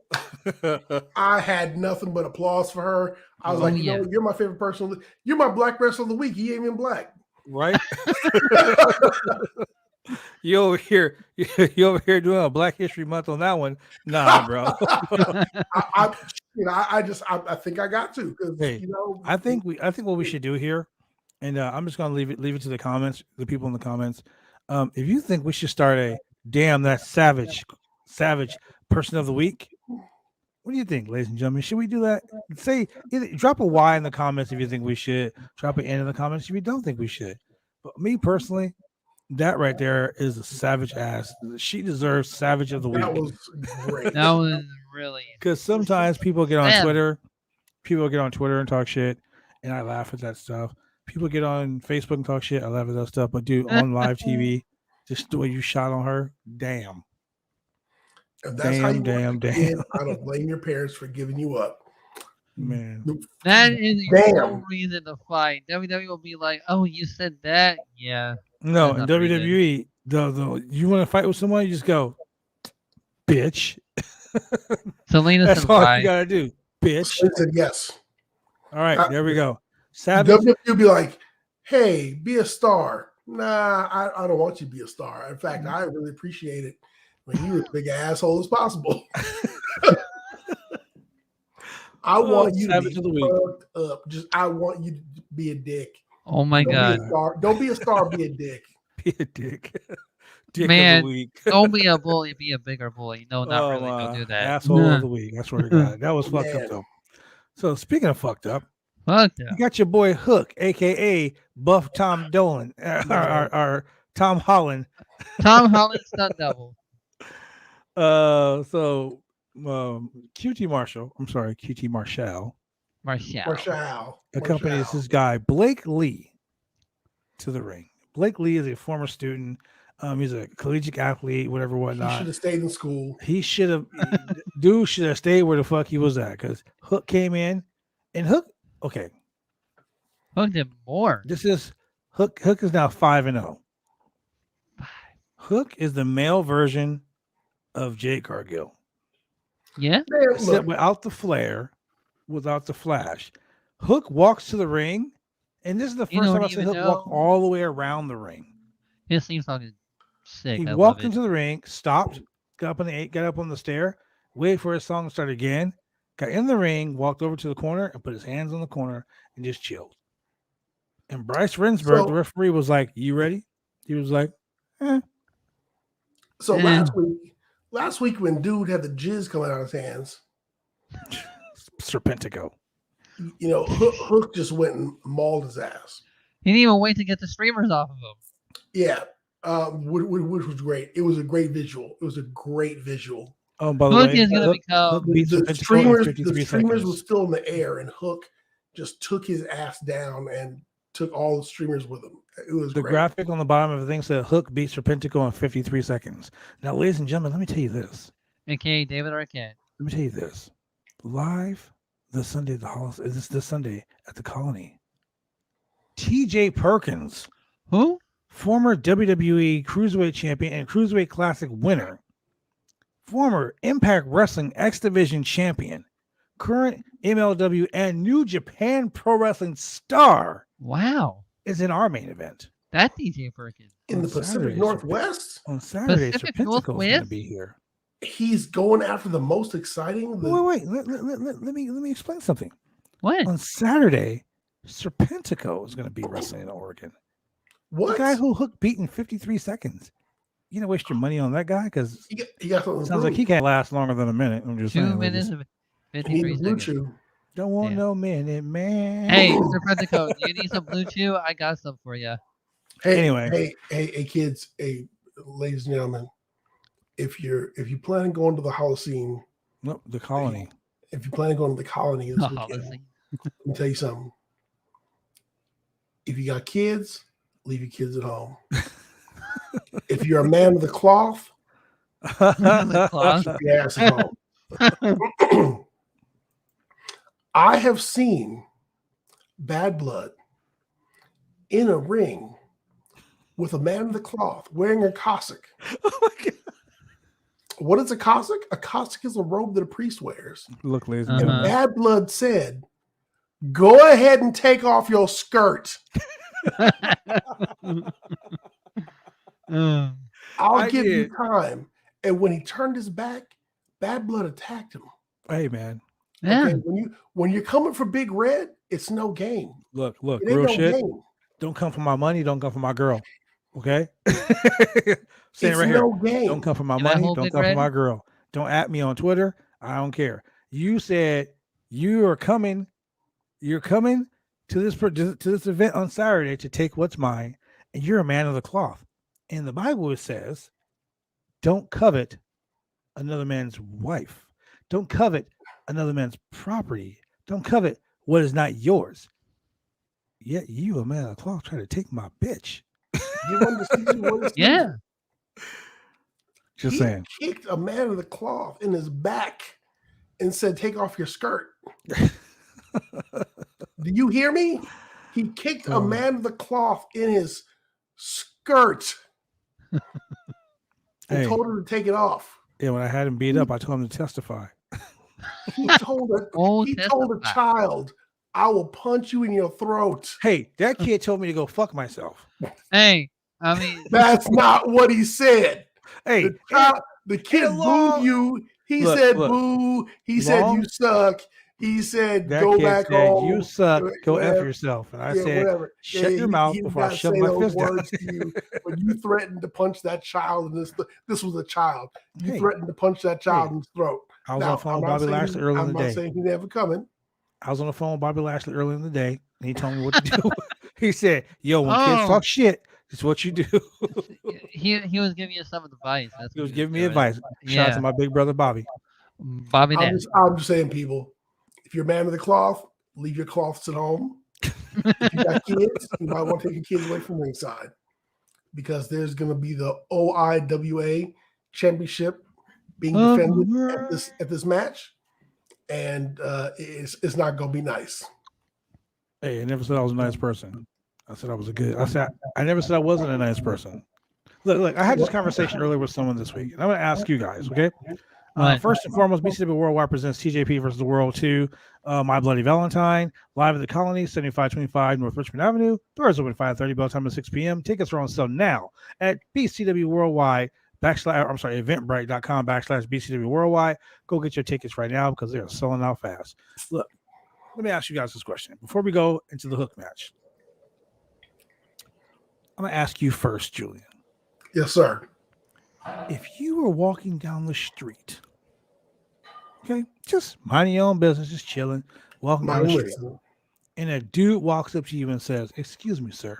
I had nothing but applause for her. I was Oh, like, you yeah. know, you're my favorite person. You're my black wrestler of the week. He ain't even black. Right? You over here doing a Black History Month on that one. Nah, bro. I think I got to. 'Cause, Hey, you know, I think what we should do here, and I'm just gonna leave it to the comments, the people in the comments. If you think we should start a damn that savage person of the week, what do you think, ladies and gentlemen? Should we do that? Say drop a Y in the comments if you think we should. Drop an N in the comments if you don't think we should. But me personally, that right there is a savage ass. She deserves savage of the that week. was great. That was really. Because sometimes people get on Man. Twitter and talk shit, and I laugh at that stuff. People get on Facebook and talk shit, I laugh at that stuff. But dude, on live TV, just the way you shot on her, damn. If that's how you Damn. were as a kid, I don't blame your parents for giving you up. Man. That is Damn. no reason to fight. WWE will be like, "Oh, you said that, yeah." No, That's in not pretty WWE, the you want to fight with someone, you just go, bitch. Selena That's said, all "Why?" you gotta do, bitch. I said yes. All right, there we go. Savage. WWE be like, hey, be a star. Nah, I don't want you to be a star. In fact, I really appreciate it When you're as big an asshole as possible. I want you to be fucked up. I want you to be a dick. Oh my God. Don't be a star, be a dick. Be a dick. Dick Man, of the week. Don't be a bully, be a bigger bully. No, not really. Don't do that. Asshole of the week. That's where we got it. That was fucked up though. So speaking of fucked up, you got your boy Hook, aka Buff Tom Dolan, our Tom Holland. Tom Holland stunt double. So QT Marshall accompanies this guy Blake Lee to the ring. Blake Lee is a former student. He's a collegiate athlete, whatever, whatnot. He should have stayed in school. He should have. Dude should have stayed where the fuck he was at, because Hook came in, and Hook did more. This is Hook. Hook is now 5-0. Hook is the male version of Jade Cargill. Yeah, except without the flair, without the flash. Hook walks to the ring, and this is the first time I've seen Hook walk all the way around the ring. It seems like sick. He walked into the ring, stopped, got up on the stair, waited for his song to start again, got in the ring, walked over to the corner, and put his hands on the corner and just chilled. And Bryce Rensburg, the referee, was like, "You ready?" He was like, "Eh." So last week when dude had the jizz coming out of his hands, Serpentico. Hook just went and mauled his ass. He didn't even wait to get the streamers off of him. Yeah, which was great. It was a great visual. Oh, by the way, is going to become the streamers was still in the air, and Hook just took his ass down and took all the streamers with him. It was the great. graphic on the bottom of the thing said Hook beat Serpentico in 53 seconds. Now, ladies and gentlemen, let me tell you this. AKA David Arquette. Let me tell you this. Live this Sunday at the Colony. TJ Perkins, who? Former WWE Cruiserweight Champion and Cruiserweight Classic winner. Former Impact Wrestling X Division Champion. Current MLW and New Japan Pro Wrestling star. Wow. Is in our main event. That DJ Perkins. In the Pacific Northwest? On Saturday, Pacific Serpentico's going to Northwest? be here. He's going after the most exciting. Wait. Let me explain something. What? On Saturday, Serpentico is going to be wrestling in Oregon. What? The guy who Hook beat in 53 seconds. You don't waste your money on that guy, because he got sounds like he can't last longer than a minute. I'm just 2 saying. minutes and 53 seconds. Don't want no minute, man. Hey, Serpentico, do you need some Blue Chew? I got some for you. Anyway. Hey, kids, ladies and gentlemen, if you plan on going to the Holocene, no, the Colony. If you plan on going to the Colony this weekend, let me tell you something. If you got kids, leave your kids at home. If you're a man of the cloth, keep your ass at home. I have seen Bad Blood in a ring with a man of the cloth wearing a cassock. Oh my God. What is a cassock? A cassock is a robe that a priest wears. Look, ladies and Bad Blood said, "Go ahead and take off your skirt." I'll give you time. And when he turned his back, Bad Blood attacked him. Hey, man. Yeah. Okay, when you're coming for Big Red, it's no game. Look, It ain't real no shit. game. Don't come for my money. Don't come for my girl. Okay? Saying It's right no here. game. Don't come for my You that money. whole Don't Big come Red? for my girl. Don't at me on Twitter. I don't care. You said you're coming to this event on Saturday to take what's mine, and you're a man of the cloth. In the Bible, it says, don't covet another man's wife. Don't covet another man's property. Don't covet what is not yours. Yet you, a man of the cloth, try to take my bitch. Yeah. Just He saying. kicked a man of the cloth in his back and said, "Take off your skirt." Do you hear me? He kicked a man of the cloth in his skirt and Hey. told her to take it off. Yeah, when I had him beat up, I told him to testify. He told a child, "I will punch you in your throat." Hey, that kid told me to go fuck myself. Hey, I mean, That's not what he said. Hey, The kid booed you. He said boo. He said you suck. He said go back home. You suck. Go F yourself. And I said, whatever. Shut your mouth before I shove my fist down. To you when you threatened to punch that child. And this was a child. You threatened to punch that child in his throat. I was on the phone with Bobby Lashley earlier in the day. I'm not saying he never coming. I was on the phone with Bobby Lashley earlier in the day, and he told me what to do. He said, "Yo, when kids talk shit, it's what you do." he was giving you some advice. He was giving me advice. Shout out to my big brother Bobby. Bobby, I'm just saying, people, if you're a man of the cloth, leave your cloths at home. If you got kids, you might want to take your kids away from ringside because there's going to be the OIWA championship being defended at this match, and it's not going to be nice. Hey, I never said I was a nice person. I said I was I never said I wasn't a nice person. Look, I had this conversation earlier with someone this week, and I'm going to ask you guys, okay? First and foremost, BCW Worldwide presents TJP versus the World 2, My Bloody Valentine, live at the Colony, 7525 North Richmond Avenue. Doors open 5:30, bell time at 6 p.m. Tickets are on sale now at BCW Worldwide Eventbrite.com/BCW Worldwide. Go get your tickets right now because they're selling out fast. Look, let me ask you guys this question before we go into the hook match. I'm going to ask you first, Julian. Yes, sir. If you were walking down the street, okay, just minding your own business, just chilling, walking down the street, and a dude walks up to you and says, "Excuse me, sir,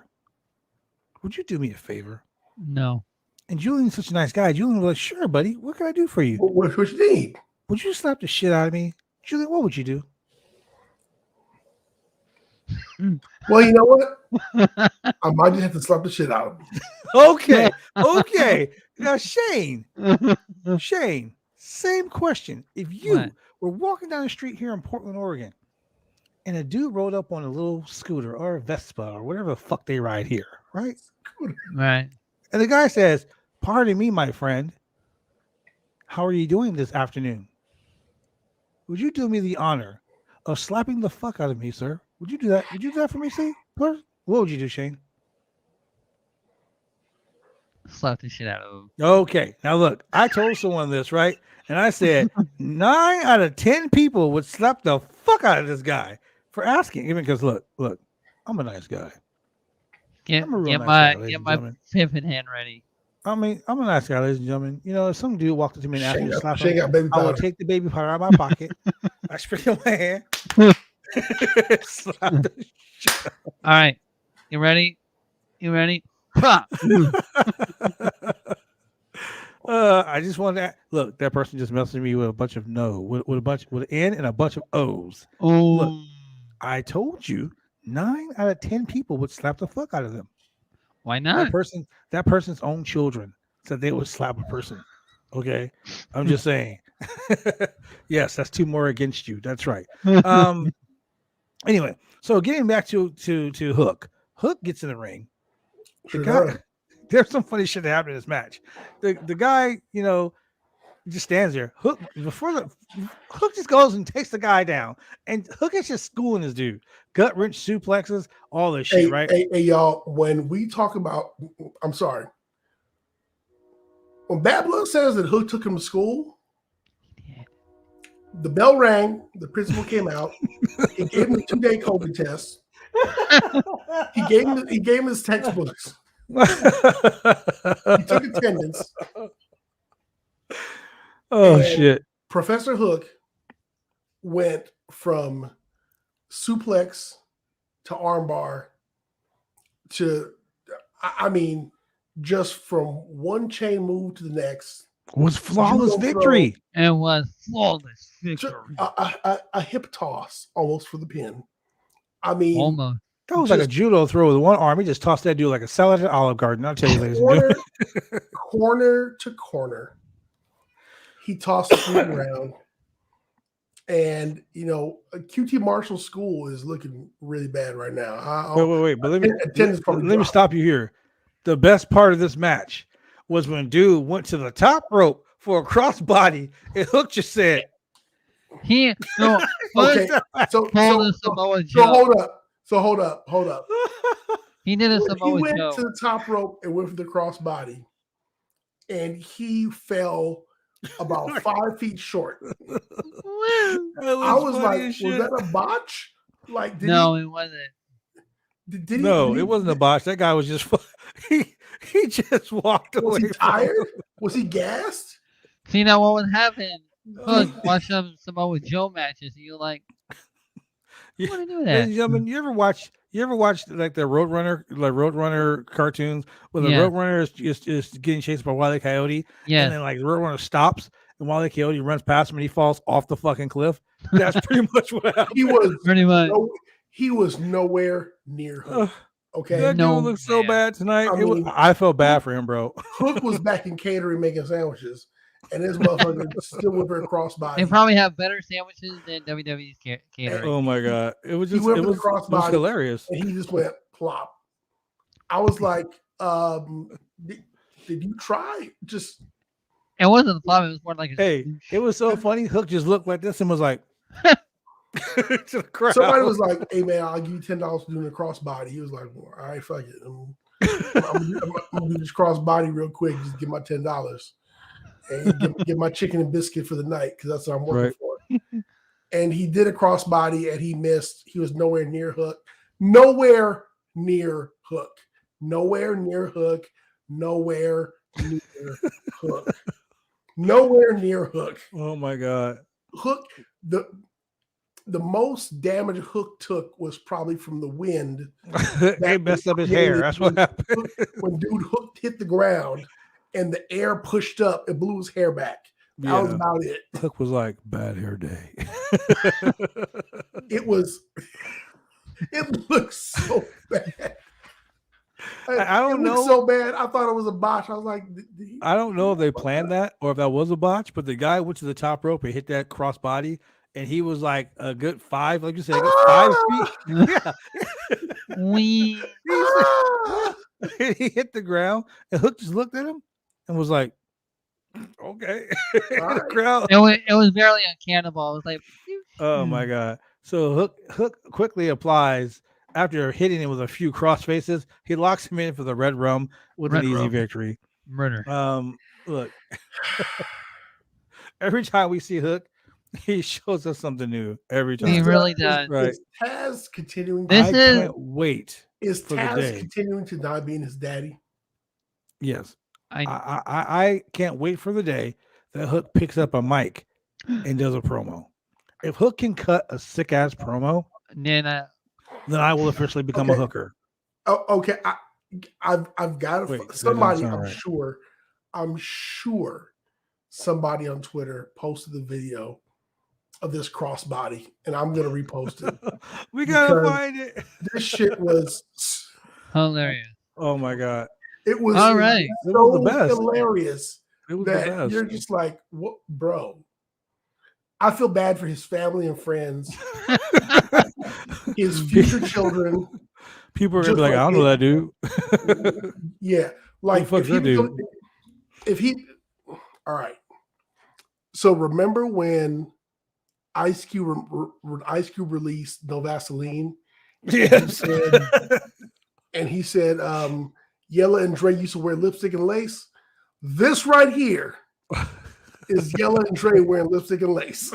would you do me a favor?" No. And Julian's such a nice guy. Julian was like, "Sure, buddy. What can I do for you?" What you need? Would you slap the shit out of me? Julian, what would you do? Well, you know what? I might just have to slap the shit out of him. Okay. Now, Shane, same question. If you were walking down the street here in Portland, Oregon, and a dude rode up on a little scooter or a Vespa or whatever the fuck they ride here, right? Right. And the guy says, "Pardon me, my friend. How are you doing this afternoon? Would you do me the honor of slapping the fuck out of me, sir? Would you do that? Would you do that for me, see? What would you do, Shane?" Slap the shit out of him. Okay. Now look, I told someone this, right? And I said 9 out of 10 people would slap the fuck out of this guy for asking. Even because look, I'm a nice guy. Get my pimping hand ready. I mean, I'm a nice guy, ladies and gentlemen. You know, if some dude walked up to me and asked me to slap him, I would take the baby powder out of my pocket. I sprinkle my hand. Slap the shit out. All right. You ready? I just wanted to look. That person just messaged me with a bunch of with an N and a bunch of O's. Oh, look, I told you 9 out of 10 people would slap the fuck out of them. Why not? That person's own children said they would slap a person. Okay, I'm just saying. Yes, that's 2 more against you. That's right. Anyway, so getting back to Hook. Hook gets in the ring. There's some funny shit that happened in this match. The guy, you know, just stands there. Hook just goes and takes the guy down, and Hook is just schooling this dude. Gut wrench suplexes, all this shit, right? Hey, y'all. When we talk about, I'm sorry. When Bad Blood says that Hook took him to school, the bell rang. The principal came out. He gave him a 2-day COVID test. He gave him his textbooks. He took attendance. Oh shit! Professor Hook went from suplex to armbar to, I mean, just from one chain move to the next. Was flawless victory. It was flawless victory. A hip toss almost for the pin. I mean, almost. That was like a judo throw with one arm. He just tossed that dude like a salad at Olive Garden. I'll tell you, ladies and gentlemen. Corner to corner. He tossed it around. And, you know, QT Marshall School is looking really bad right now. Wait. But let me stop you here. The best part of this match was when dude went to the top rope for a crossbody, and Hook just said, okay. So hold up. He did a Samoa He went Joe. to the top rope and went for the crossbody, and he fell about 5 feet short. I was like, was that a botch? Like, no, it wasn't. It wasn't a botch. That guy was just he just walked away. Was he tired? Was he gassed? See, now what would happen? Look, watch some Samoa Joe matches, and you're like, you want to do that? Ladies and gentlemen, you ever watch like the Roadrunner cartoons where the Roadrunner is getting chased by Wile E. Coyote? Yeah. And then like the Roadrunner stops and Wile E. Coyote runs past him and he falls off the fucking cliff. That's pretty much what happened. He was pretty much. He was nowhere near Hook. Okay. That dude looked so bad tonight. I felt bad for him, bro. Hook was back in catering making sandwiches. And this motherfucker still with her crossbody. They probably have better sandwiches than WWE's catering. Oh my god, it was just it was hilarious. And he just went plop. I was like, did you try? Just it wasn't the plop. It was more like it was so funny. Hook just looked like this and was like, to the crowd. Somebody was like, "Hey man, I'll give you $10 for doing a crossbody." He was like, well, "All right, fuck it. I'm gonna do this crossbody real quick. Just give my $10." And get my chicken and biscuit for the night because that's what I'm working for. And he did a crossbody and he missed. He was nowhere near Hook. Nowhere near Hook. Nowhere near Hook. Nowhere near Hook. Nowhere near Hook. Oh my god. Hook. The most damage Hook took was probably from the wind. They messed up his hair. That's what happened. When dude Hook hit the ground. And the air pushed up and blew his hair back. That was about it. Hook was like, bad hair day. It looked so bad. I don't know. So bad. I thought it was a botch. I was like, I don't know if they planned that or if that was a botch, but the guy went to the top rope and hit that crossbody, and he was like a good 5, like you said, 5 feet. He hit the ground, and Hook just looked at him and was like, okay. The crowd. It was barely a cannonball. It was like, oh my god. So Hook quickly applies after hitting him with a few cross faces. He locks him in for the red rum with an easy victory. Murder. Look, every time we see Hook, he shows us something new. Every time he really does. Right. Is Taz continuing? I can't wait. Is Taz continuing to not being his daddy? Yes. I can't wait for the day that Hook picks up a mic and does a promo. If Hook can cut a sick ass promo, then I will officially become a hooker. Oh, okay. I've got somebody. I'm sure somebody on Twitter posted the video of this crossbody, and I'm gonna repost it. We gotta find it. This shit was hilarious. Oh my god. It was all right. So it was the best. Hilarious. It was that the best. You're just like, what, bro? I feel bad for his family and friends, his future children. People are gonna be like, I don't know that dude. Yeah, like if he, all right. So remember when Ice Cube released No Vaseline? Yes. And he said, Yella and Dre used to wear lipstick and lace. This right here is Yella and Dre wearing lipstick and lace.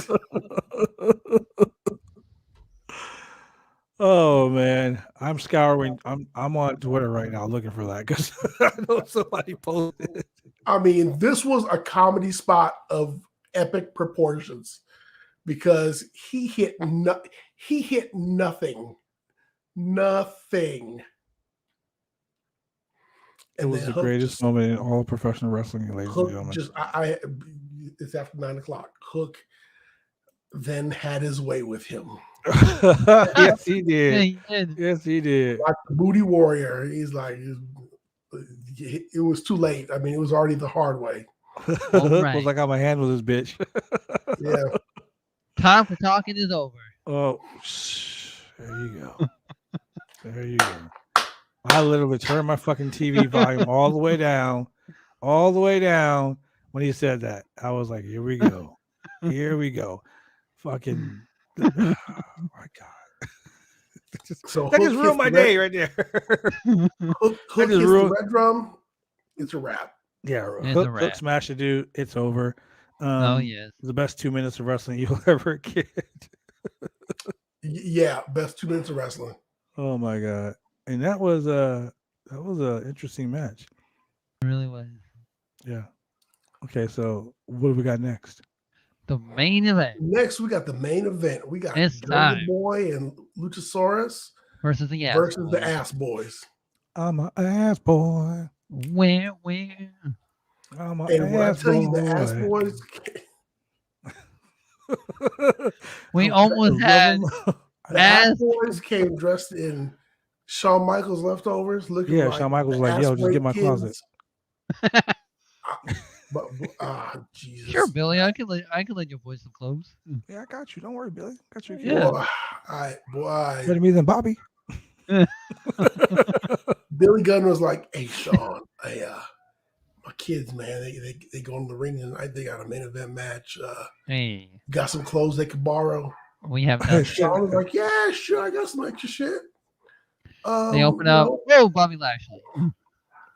Oh man, I'm scouring. I'm on Twitter right now looking for that because I know somebody posted it. I mean, this was a comedy spot of epic proportions because he hit nothing. It was the greatest moment in all of professional wrestling, ladies and gentlemen. It's after 9:00. Hook then had his way with him. Yes, he did. Yeah, he did. Yes, he did. Like the Booty Warrior, he's like, it was too late. I mean, it was already the hard way. Right. Was like, I'm gonna handle this bitch. Yeah. Time for talking is over. Oh, there you go. There you go. I literally turned my fucking TV volume all the way down when he said that. I was like, here we go. Here we go. Fucking, oh my God. That just ruined my day right there. Hook hits the red drum. It's a wrap. Yeah, Hook smash the dude. It's over. Oh yes. The best 2 minutes of wrestling you'll ever get. Yeah, best 2 minutes of wrestling. Oh my god! And that was a interesting match. It really was. Yeah. Okay, so what do we got next? The main event. Next, we got the main event. We got It's Jungle time. Boy and Luchasaurus Versus the ass. versus the boys. Ass Boys. I'm an ass boy. Where? I'm an And when I ass tell boy. you the Ass Boys, We I almost love had 'em. the Ass Ass- Boys came dressed in Shawn Michaels leftovers, looking Yeah, like Shawn Michaels the was like, "Yo, just ass get my weight closet." kids. Jesus. Sure, Billy. I could let you voice some clothes. Yeah, I got you. Don't worry, Billy. Got you. Yeah. Boy, Better me than Bobby. Billy Gunn was like, "Hey, Sean, my kids, man, they go in the ring tonight. They got a main event match. Hey, Got some clothes they could borrow." we have nothing. Sean was like, "Yeah, sure, I got some extra shit." They open up. Whoa, Bobby Lashley.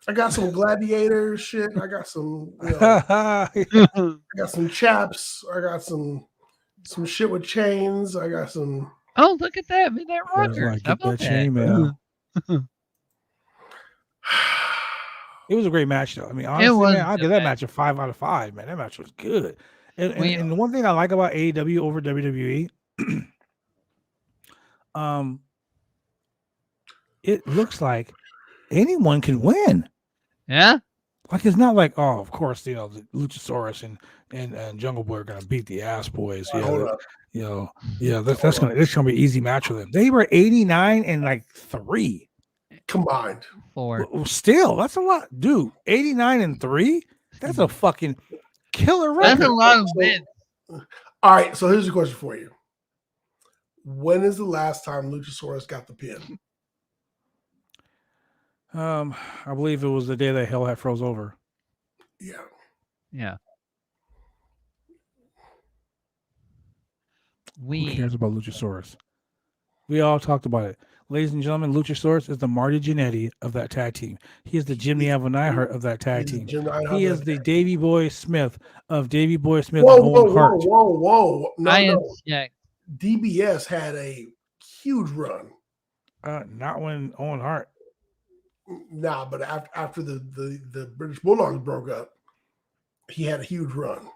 I got some gladiator shit. I got some, Yeah, I got some chaps. I got some shit with chains. I got some. Oh, look at that. Midnight Rockers. like, How get about that that? chainmail. It was a great match, though. I mean, honestly, was man, I'll a give good that match a 5 out of 5. Man, that match was good. And We- the one thing I like about AEW over WWE, it looks like anyone can win. Yeah? Like, it's not like, oh, of course, the Luchasaurus and Jungle Boy are gonna beat the Ass Boys. Hold up. That's gonna be an easy match for them. They were 89 and like 3 Combined. 4. Well, still, that's a lot, dude. 89 and 3. That's a fucking killer record. That's a lot of wins. All right, so here's a question for you. When is the last time Luchasaurus got the pin? I believe it was the day that hell had froze over. Yeah. Yeah. Who cares about Luchasaurus? We all talked about it. Ladies and gentlemen, Luchasaurus is the Marty Jannetty of that tag team. He is the Jimmy Alvin Neidhart of that tag team. He is the Davey Boy Smith of Davey Boy Smith and Owen Hart. Whoa. No. Yeah. DBS had a huge run. Not when Owen Hart. Nah, but after the British Bulldogs broke up, he had a huge run.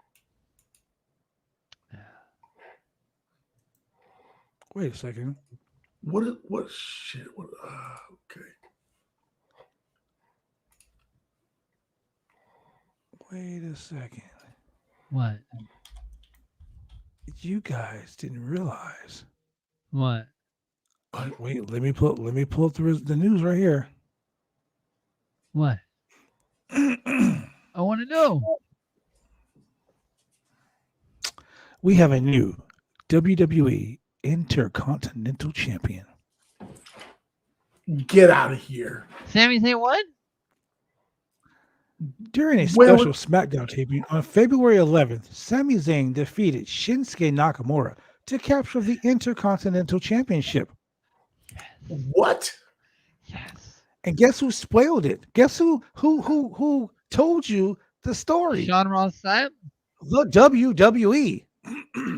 Wait a second. What shit? Okay. Wait a second. What? You guys didn't realize. What? Wait, let me pull up the news right here. What? I want to know. We have a new WWE Intercontinental Champion. Get out of here. Sami Zayn what? During a special SmackDown taping on February 11th, Sami Zayn defeated Shinsuke Nakamura to capture the Intercontinental Championship. What? Yes. And guess who spoiled it? Guess who told you the story? Sean Ross Sapp? The WWE.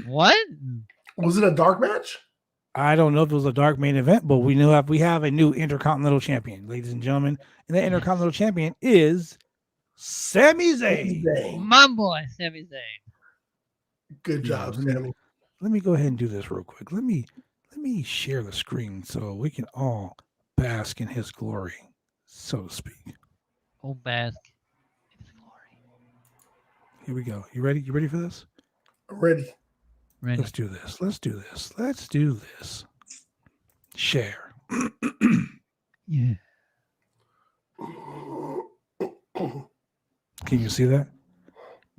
What? Was it a dark match? I don't know if it was a dark main event, but we have a new Intercontinental Champion, ladies and gentlemen. And the Intercontinental Champion is Sami Zayn. My boy, Sami Zayn. Good job, Sami. Let me go ahead and do this real quick. Let me share the screen so we can all bask in his glory, so to speak. Oh, bask in his glory. Here we go. You ready? You ready for this? I'm ready. Ready. Let's do this. Share. Yeah. Can you see that?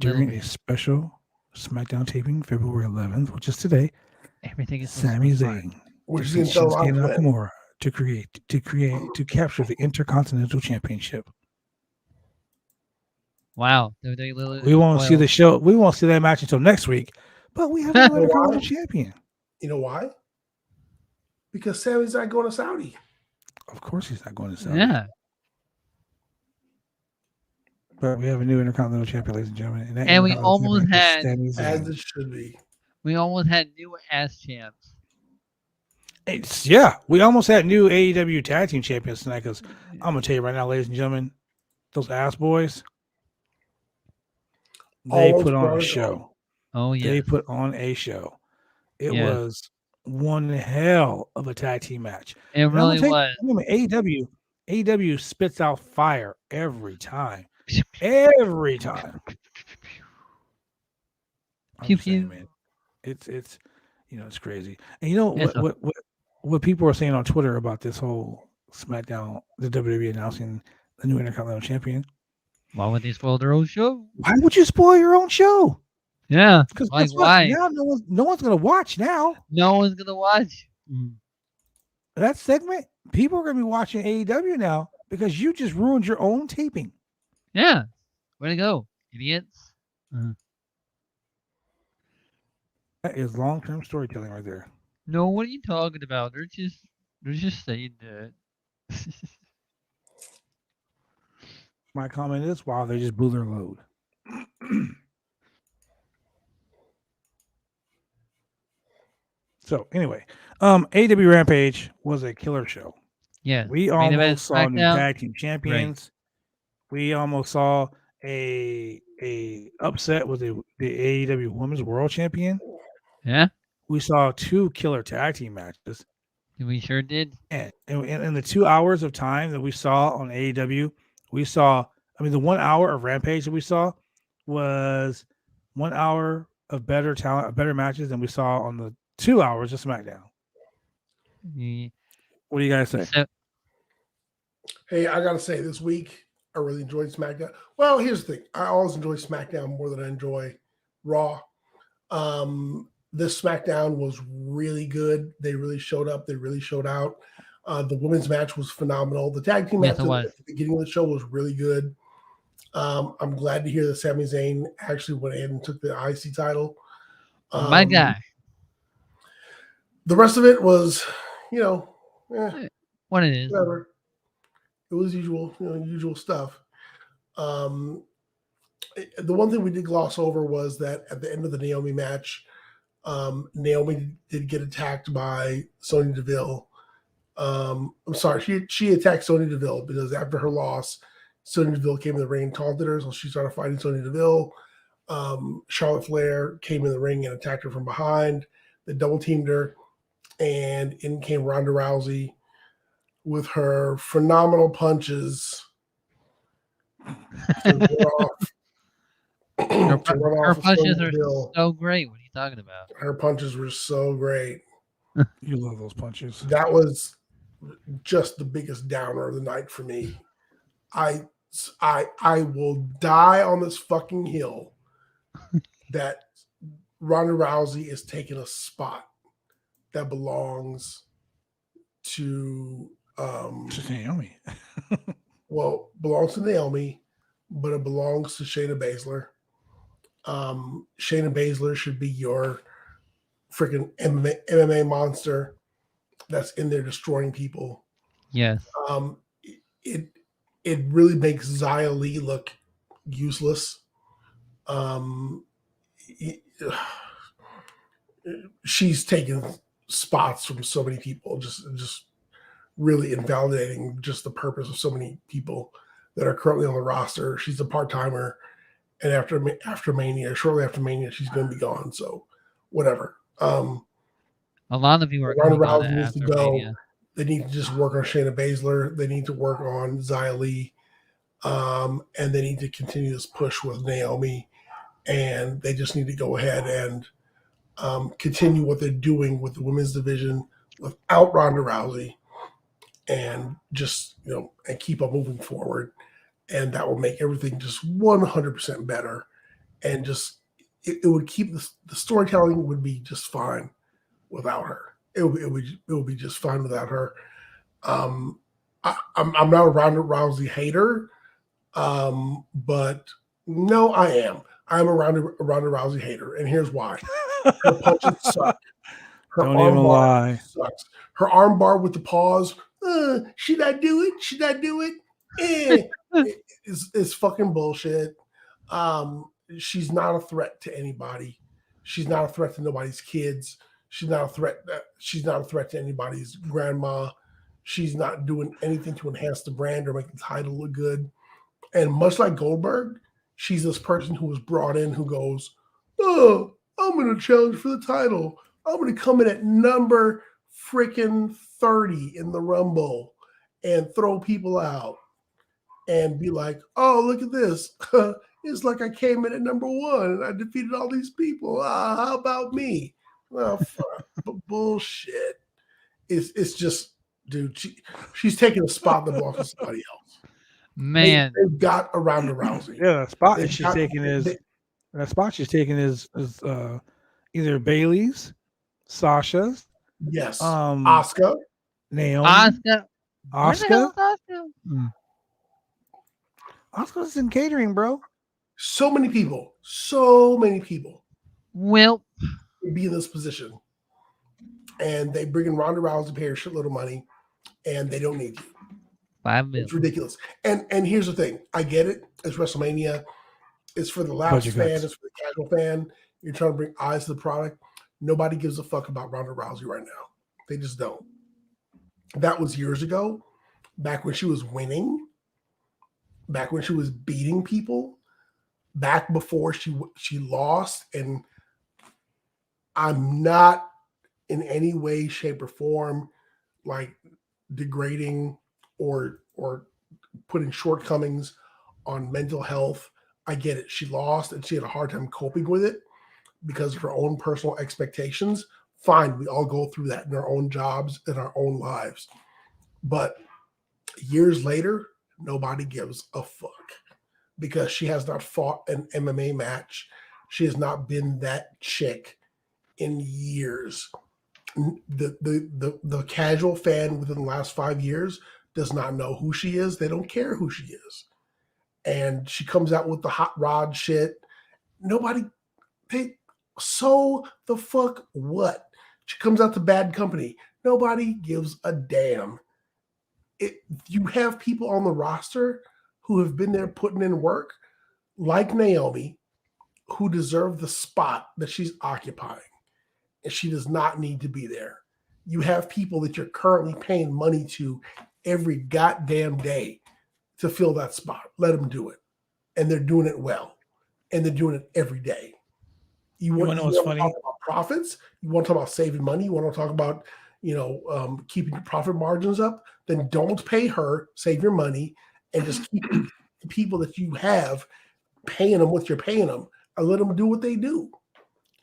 During a special SmackDown taping, February 11th, which is today, Everything is Sami Zayn Which defeats is Shinsuke Nakamura to capture the Intercontinental Championship. Wow. We won't see the show. We won't see that match until next week. But we have an Intercontinental Champion. You know why? Because Sami's not going to Saudi. Of course, he's not going to Saudi. Yeah. But we have a new Intercontinental Champion, ladies and gentlemen. And, that And we Intercontinental almost Champion is had- Sami As Zayn. it should be. We almost had new ass champs. We almost had new AEW Tag Team Champions tonight because I'm going to tell you right now, ladies and gentlemen, those ass boys, they Almost put on brought a it show. Oh, yeah. They put on a show. It Yeah. was one hell of a tag team match. It And I'm gonna really tell you, was. AEW spits out fire every time. Every time. I'm Pew, just saying, pew. man. It's it's crazy. And you know Yes, what people are saying on Twitter about this whole SmackDown, the WWE announcing the new Intercontinental Champion? Why would they spoil their own show? Why would you spoil your own show? Yeah. Because Like, why? now no one's gonna watch now. No one's going to watch. That segment, people are going to be watching AEW now because you just ruined your own taping. Yeah. Way to go, idiots. That is long-term storytelling right there. No, what are you talking about? They're just saying that. My comment is, wow, they just blew their load. So anyway, AEW Rampage was a killer show. Yeah. We Main event almost saw new SmackDown. tag team champions. We almost saw a upset with the AEW Women's World Champion. Yeah. We saw 2 killer tag team matches. We sure did. And in the 2 hours of time that we saw on AEW, we saw, the 1 hour of Rampage that we saw was 1 hour of better talent, better matches than we saw on the 2 hours of SmackDown. Yeah. What do you guys say? So, Hey, I gotta say, this week I really enjoyed SmackDown. Well, here's the thing: I always enjoy SmackDown more than I enjoy Raw. This SmackDown was really good. They really showed up. They really showed out. The women's match was phenomenal. The tag team Yes, match it was. at the beginning of the show was really good. I'm glad to hear that Sami Zayn actually went ahead and took the IC title. my guy. The rest of it was, What it is. whatever. It was usual stuff. The one thing we did gloss over was that at the end of the Naomi match, Naomi did get attacked by Sonya Deville. I'm sorry, she attacked Sonya Deville because after her loss, Sonya Deville came in the ring and taunted her, so she started fighting Sonya Deville. Charlotte Flair came in the ring and attacked her from behind. They double teamed her, and in came Ronda Rousey with her phenomenal punches. to run off Her of punches Sonya are Deville. so great. What are you talking about? Her punches were so great. You love those punches. That was just the biggest downer of the night for me. I will die on this fucking hill that Ronda Rousey is taking a spot that belongs to Naomi. belongs to Naomi, but it belongs to Shayna Baszler. Shayna Baszler should be your freaking MMA monster that's in there destroying people. Yes. It really makes Xia Li look useless. She's taken spots from so many people, just really invalidating just the purpose of so many people that are currently on the roster. She's a part-timer, and after Mania, shortly after Mania, she's going to be gone. So whatever. A lot of you are Ronda coming on Rousey needs to after go. Mania. They need to just work on Shayna Baszler. They need to work on Xia Li. And they need to continue this push with Naomi. And they just need to go ahead and continue what they're doing with the women's division without Ronda Rousey, and just, and keep on moving forward. And that will make everything just 100% better. And just, it would keep the storytelling would be just fine without her. It would be just fine without her. I'm not a Ronda Rousey hater, but no, I am. I'm a Ronda Rousey hater, and here's why. Her punches suck. Her Don't even lie. sucks. Her arm bar with the pause. Should I do it? Should I do it? It's fucking bullshit. She's not a threat to anybody. She's not a threat to nobody's kids. She's not a threat. She's not a threat to anybody's grandma. She's not doing anything to enhance the brand or make the title look good. And much like Goldberg, she's this person who was brought in who goes, "Oh, I'm going to challenge for the title. I'm going to come in at number freaking 30 in the Rumble and throw people out and be like, oh, look at this. It's like I came in at number 1 and I defeated all these people. How about me?" Well, bullshit. It's just, dude, she's taking a spot that belongs to somebody else. Man, They've got a Ronda Rousey. Yeah, the spot that she's taking is either Bailey's, Sasha's, yes, Asuka, Naomi, Asuka. Asuka's in catering, bro. so many people Well, be in this position, and they bring in Ronda Rousey, pay her a shitload of money, and they don't need you. 5 million. It's ridiculous. And here's the thing. I get it. It's WrestleMania. It's for the lapsed fan. It's for the casual fan. You're trying to bring eyes to the product. Nobody gives a fuck about Ronda Rousey right now. They just don't. That was years ago, back when she was winning, back when she was beating people, back before she lost. And I'm not in any way, shape, or form like degrading or putting shortcomings on mental health. I get it. She lost and she had a hard time coping with it because of her own personal expectations. Fine, we all go through that in our own jobs, in our own lives. But years later, nobody gives a fuck because she has not fought an MMA match. She has not been that chick in years. The casual fan within the last 5 years does not know who she is. They don't care who she is. And she comes out with the hot rod shit. So the fuck what? She comes out to Bad Company. Nobody gives a damn. You have people on the roster who have been there putting in work, like Naomi, who deserve the spot that she's occupying. And she does not need to be there. You have people that you're currently paying money to every goddamn day to fill that spot. Let them do it. And they're doing it well. And they're doing it every day. You want to talk about profits? You want to talk about saving money? You want to talk about, keeping your profit margins up? Then don't pay her, save your money, and just keep the people that you have paying them what you're paying them and let them do what they do.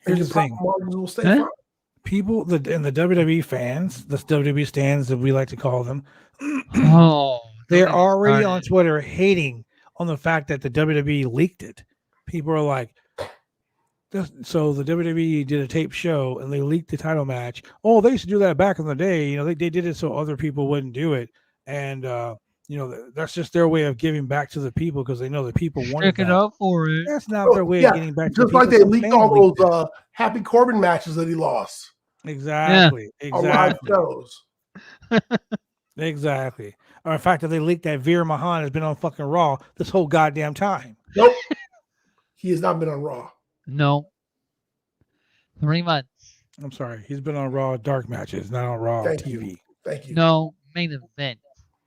And Here's the thing. Margins will stay fine. People and the WWE fans, the WWE stands that we like to call them, they're already on Twitter hating on the fact that the WWE leaked it. People are like, so the WWE did a tape show and they leaked the title match. Oh, they used to do that back in the day. They did it so other people wouldn't do it. And, that's just their way of giving back to the people because they know the people wanted it up for it. That's not their way of getting back to the people. Just like they leaked all those Happy Corbin matches that he lost. Exactly. Yeah. Live shows. Exactly. Or the fact that they leaked that Veer Mahan has been on fucking Raw this whole goddamn time. Nope. He has not been on Raw. No. 3 months. I'm sorry. He's been on Raw dark matches, not on Raw TV. Thank you. No, main event.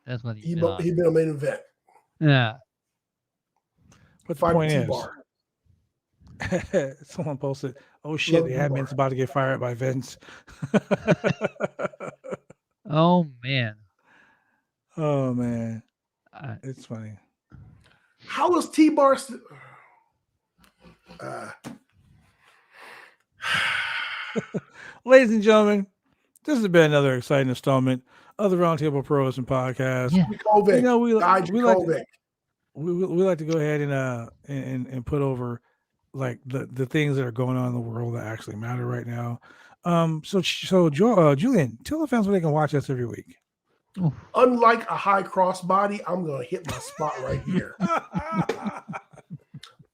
That's what he's been on. He's been on main event. Yeah. But the point is, someone posted, oh shit, the admin's about to get fired by Vince. Oh, man. Oh, man. It's funny. How is T-Bar Ladies and gentlemen, this has been another exciting installment of the Roundtable Pro Wrestling Podcast. Yeah. We like to go ahead and put over like the things that are going on in the world that actually matter right now. So Julian, tell the fans where they can watch us every week. Unlike a high crossbody, I'm going to hit my spot right here.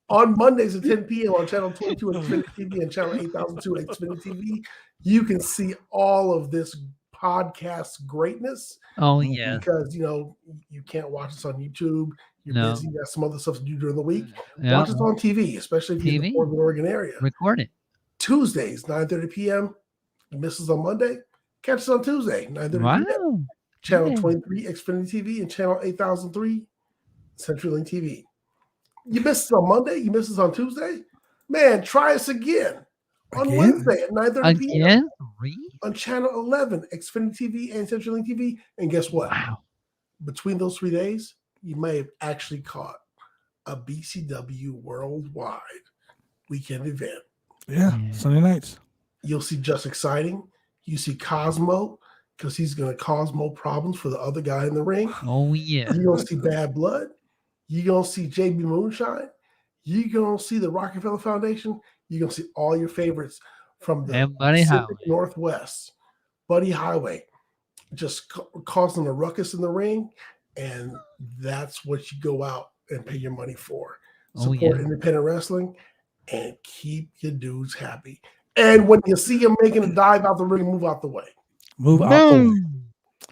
On Mondays at 10 p.m. on Channel 22 at Xfinity TV and Channel 8002 at Xfinity TV, you can see all of this podcast greatness. Oh yeah. Because you can't watch us on YouTube. You're busy. You got some other stuff to do during the week. Yeah. Watch us on TV, especially if you're in the Portland, Oregon area. Record it. Tuesdays, 9:30 p.m. You miss us on Monday. Catch us on Tuesday, 9:30 p.m. Channel 23 Xfinity TV and Channel 8003 CenturyLink TV. You miss us on Monday. You miss us on Tuesday. Man, try us again on Wednesday at 9:30 p.m. on Channel 11 Xfinity TV and CenturyLink TV. And guess what? Wow. Between those 3 days, you may have actually caught a BCW worldwide weekend event. Yeah, Sunday nights. You'll see Just Exciting. You see Cosmo, because he's going to cause more problems for the other guy in the ring. Oh, yeah. You're going to see Bad Blood. You're going to see JB Moonshine. You're going to see the Rockefeller Foundation. You're going to see all your favorites from the Pacific Northwest. Buddy Highway. Just causing a ruckus in the ring. And that's what you go out and pay your money for. Support independent wrestling and keep your dudes happy. And when you see him making a dive out the ring, move out the way. Move out the way.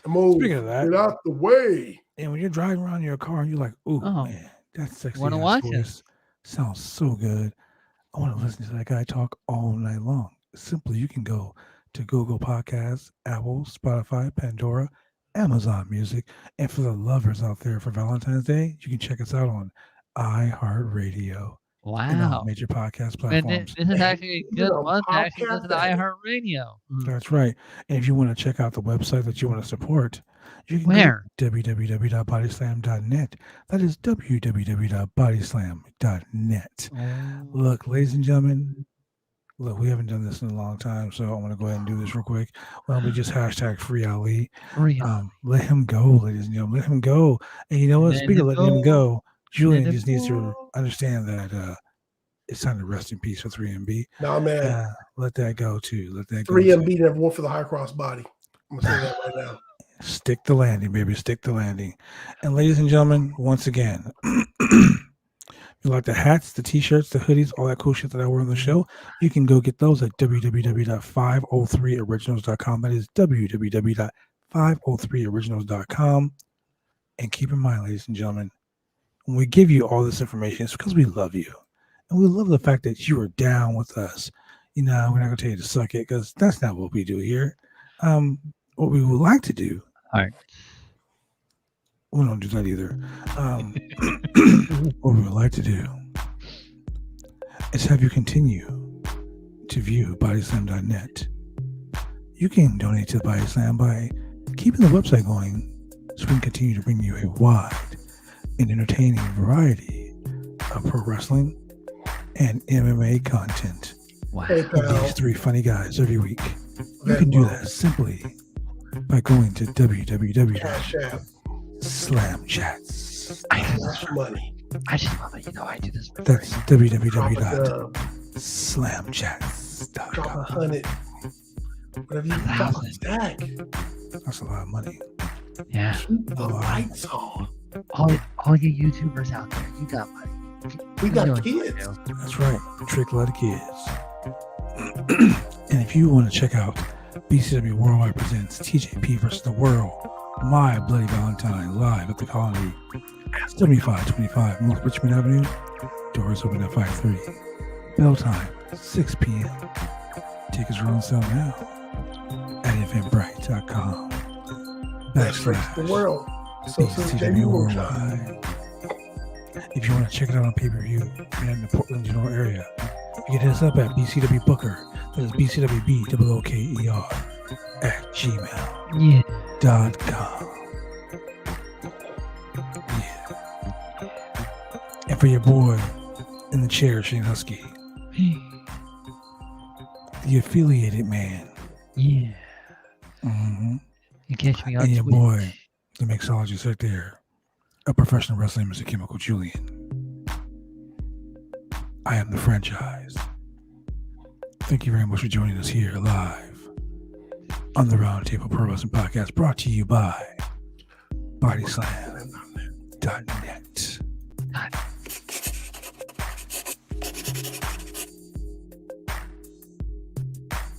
Move. Speaking of that, get out the way. And when you're driving around in your car and you're like, "Ooh, man, that's sexy." Want to watch it? Sounds so good. I want to listen to that guy talk all night long. Simply, you can go to Google Podcasts, Apple, Spotify, Pandora, Amazon Music, and for the lovers out there for Valentine's Day, you can check us out on iHeartRadio. Wow. And all major podcast platforms. This is actually a good one to actually listen to iHeartRadio. That's right. And if you want to check out the website that you want to support, you can go to www.bodyslam.net. That is www.bodyslam.net. Look, ladies and gentlemen, we haven't done this in a long time, so I'm going to go ahead and do this real quick. Why don't we just hashtag free Ali? Let him go, ladies and gentlemen. Let him go. And you know what? Speaking of letting him go, Julian just needs to understand that it's time to rest in peace for 3MB. No, man. Let that go, too. Let that 3MB never went for the high cross body. I'm going to say that right now. Stick the landing, baby. Stick the landing. And ladies and gentlemen, once again, you like the hats, the t-shirts, the hoodies, all that cool shit that I wear on the show, you can go get those at www.503originals.com. That is www.503originals.com. And keep in mind, ladies and gentlemen, when we give you all this information, it's because we love you. And we love the fact that you are down with us. We're not going to tell you to suck it because that's not what we do here. What we would like to do. All right. We don't do that either. What we would like to do is have you continue to view bodyslam.net. You can donate to the Body Slam by keeping the website going so we can continue to bring you a wide and entertaining variety of pro wrestling and MMA content. Wow. With these three funny guys every week. You can do that simply by going to www.slamchats. I just love it. I do this. That's www.slamchats.com. Drop 100. Whatever you got on stack. That's a lot of money. Yeah. Keep the lights on. All you YouTubers out there, you got money. We got kids. That's right. Trick a lot of kids. And if you want to check out BCW Worldwide Presents TJP vs. the World, My Bloody Valentine, live at the Colony, 7525 North Richmond Avenue. Doors open at 5:30. Bell time, 6 p.m. Tickets are on sale now at eventbrite.com. The world. So BCW Worldwide. If you want to check it out on pay-per-view, if you're in the Portland general area, you can hit us up at BCW Booker. That is BCWBOOKER at gmail.com. Yeah. And for your boy in the chair, Shane Husky, the affiliated man. Yeah. Mm-hmm. You catch me on and your Twitch. boy, the mixologist right there, a professional wrestler, Mr. Chemical Julian. I am the franchise. Thank you very much for joining us here live on the Roundtable Pro Wrestling Podcast, brought to you by BodySlam.net.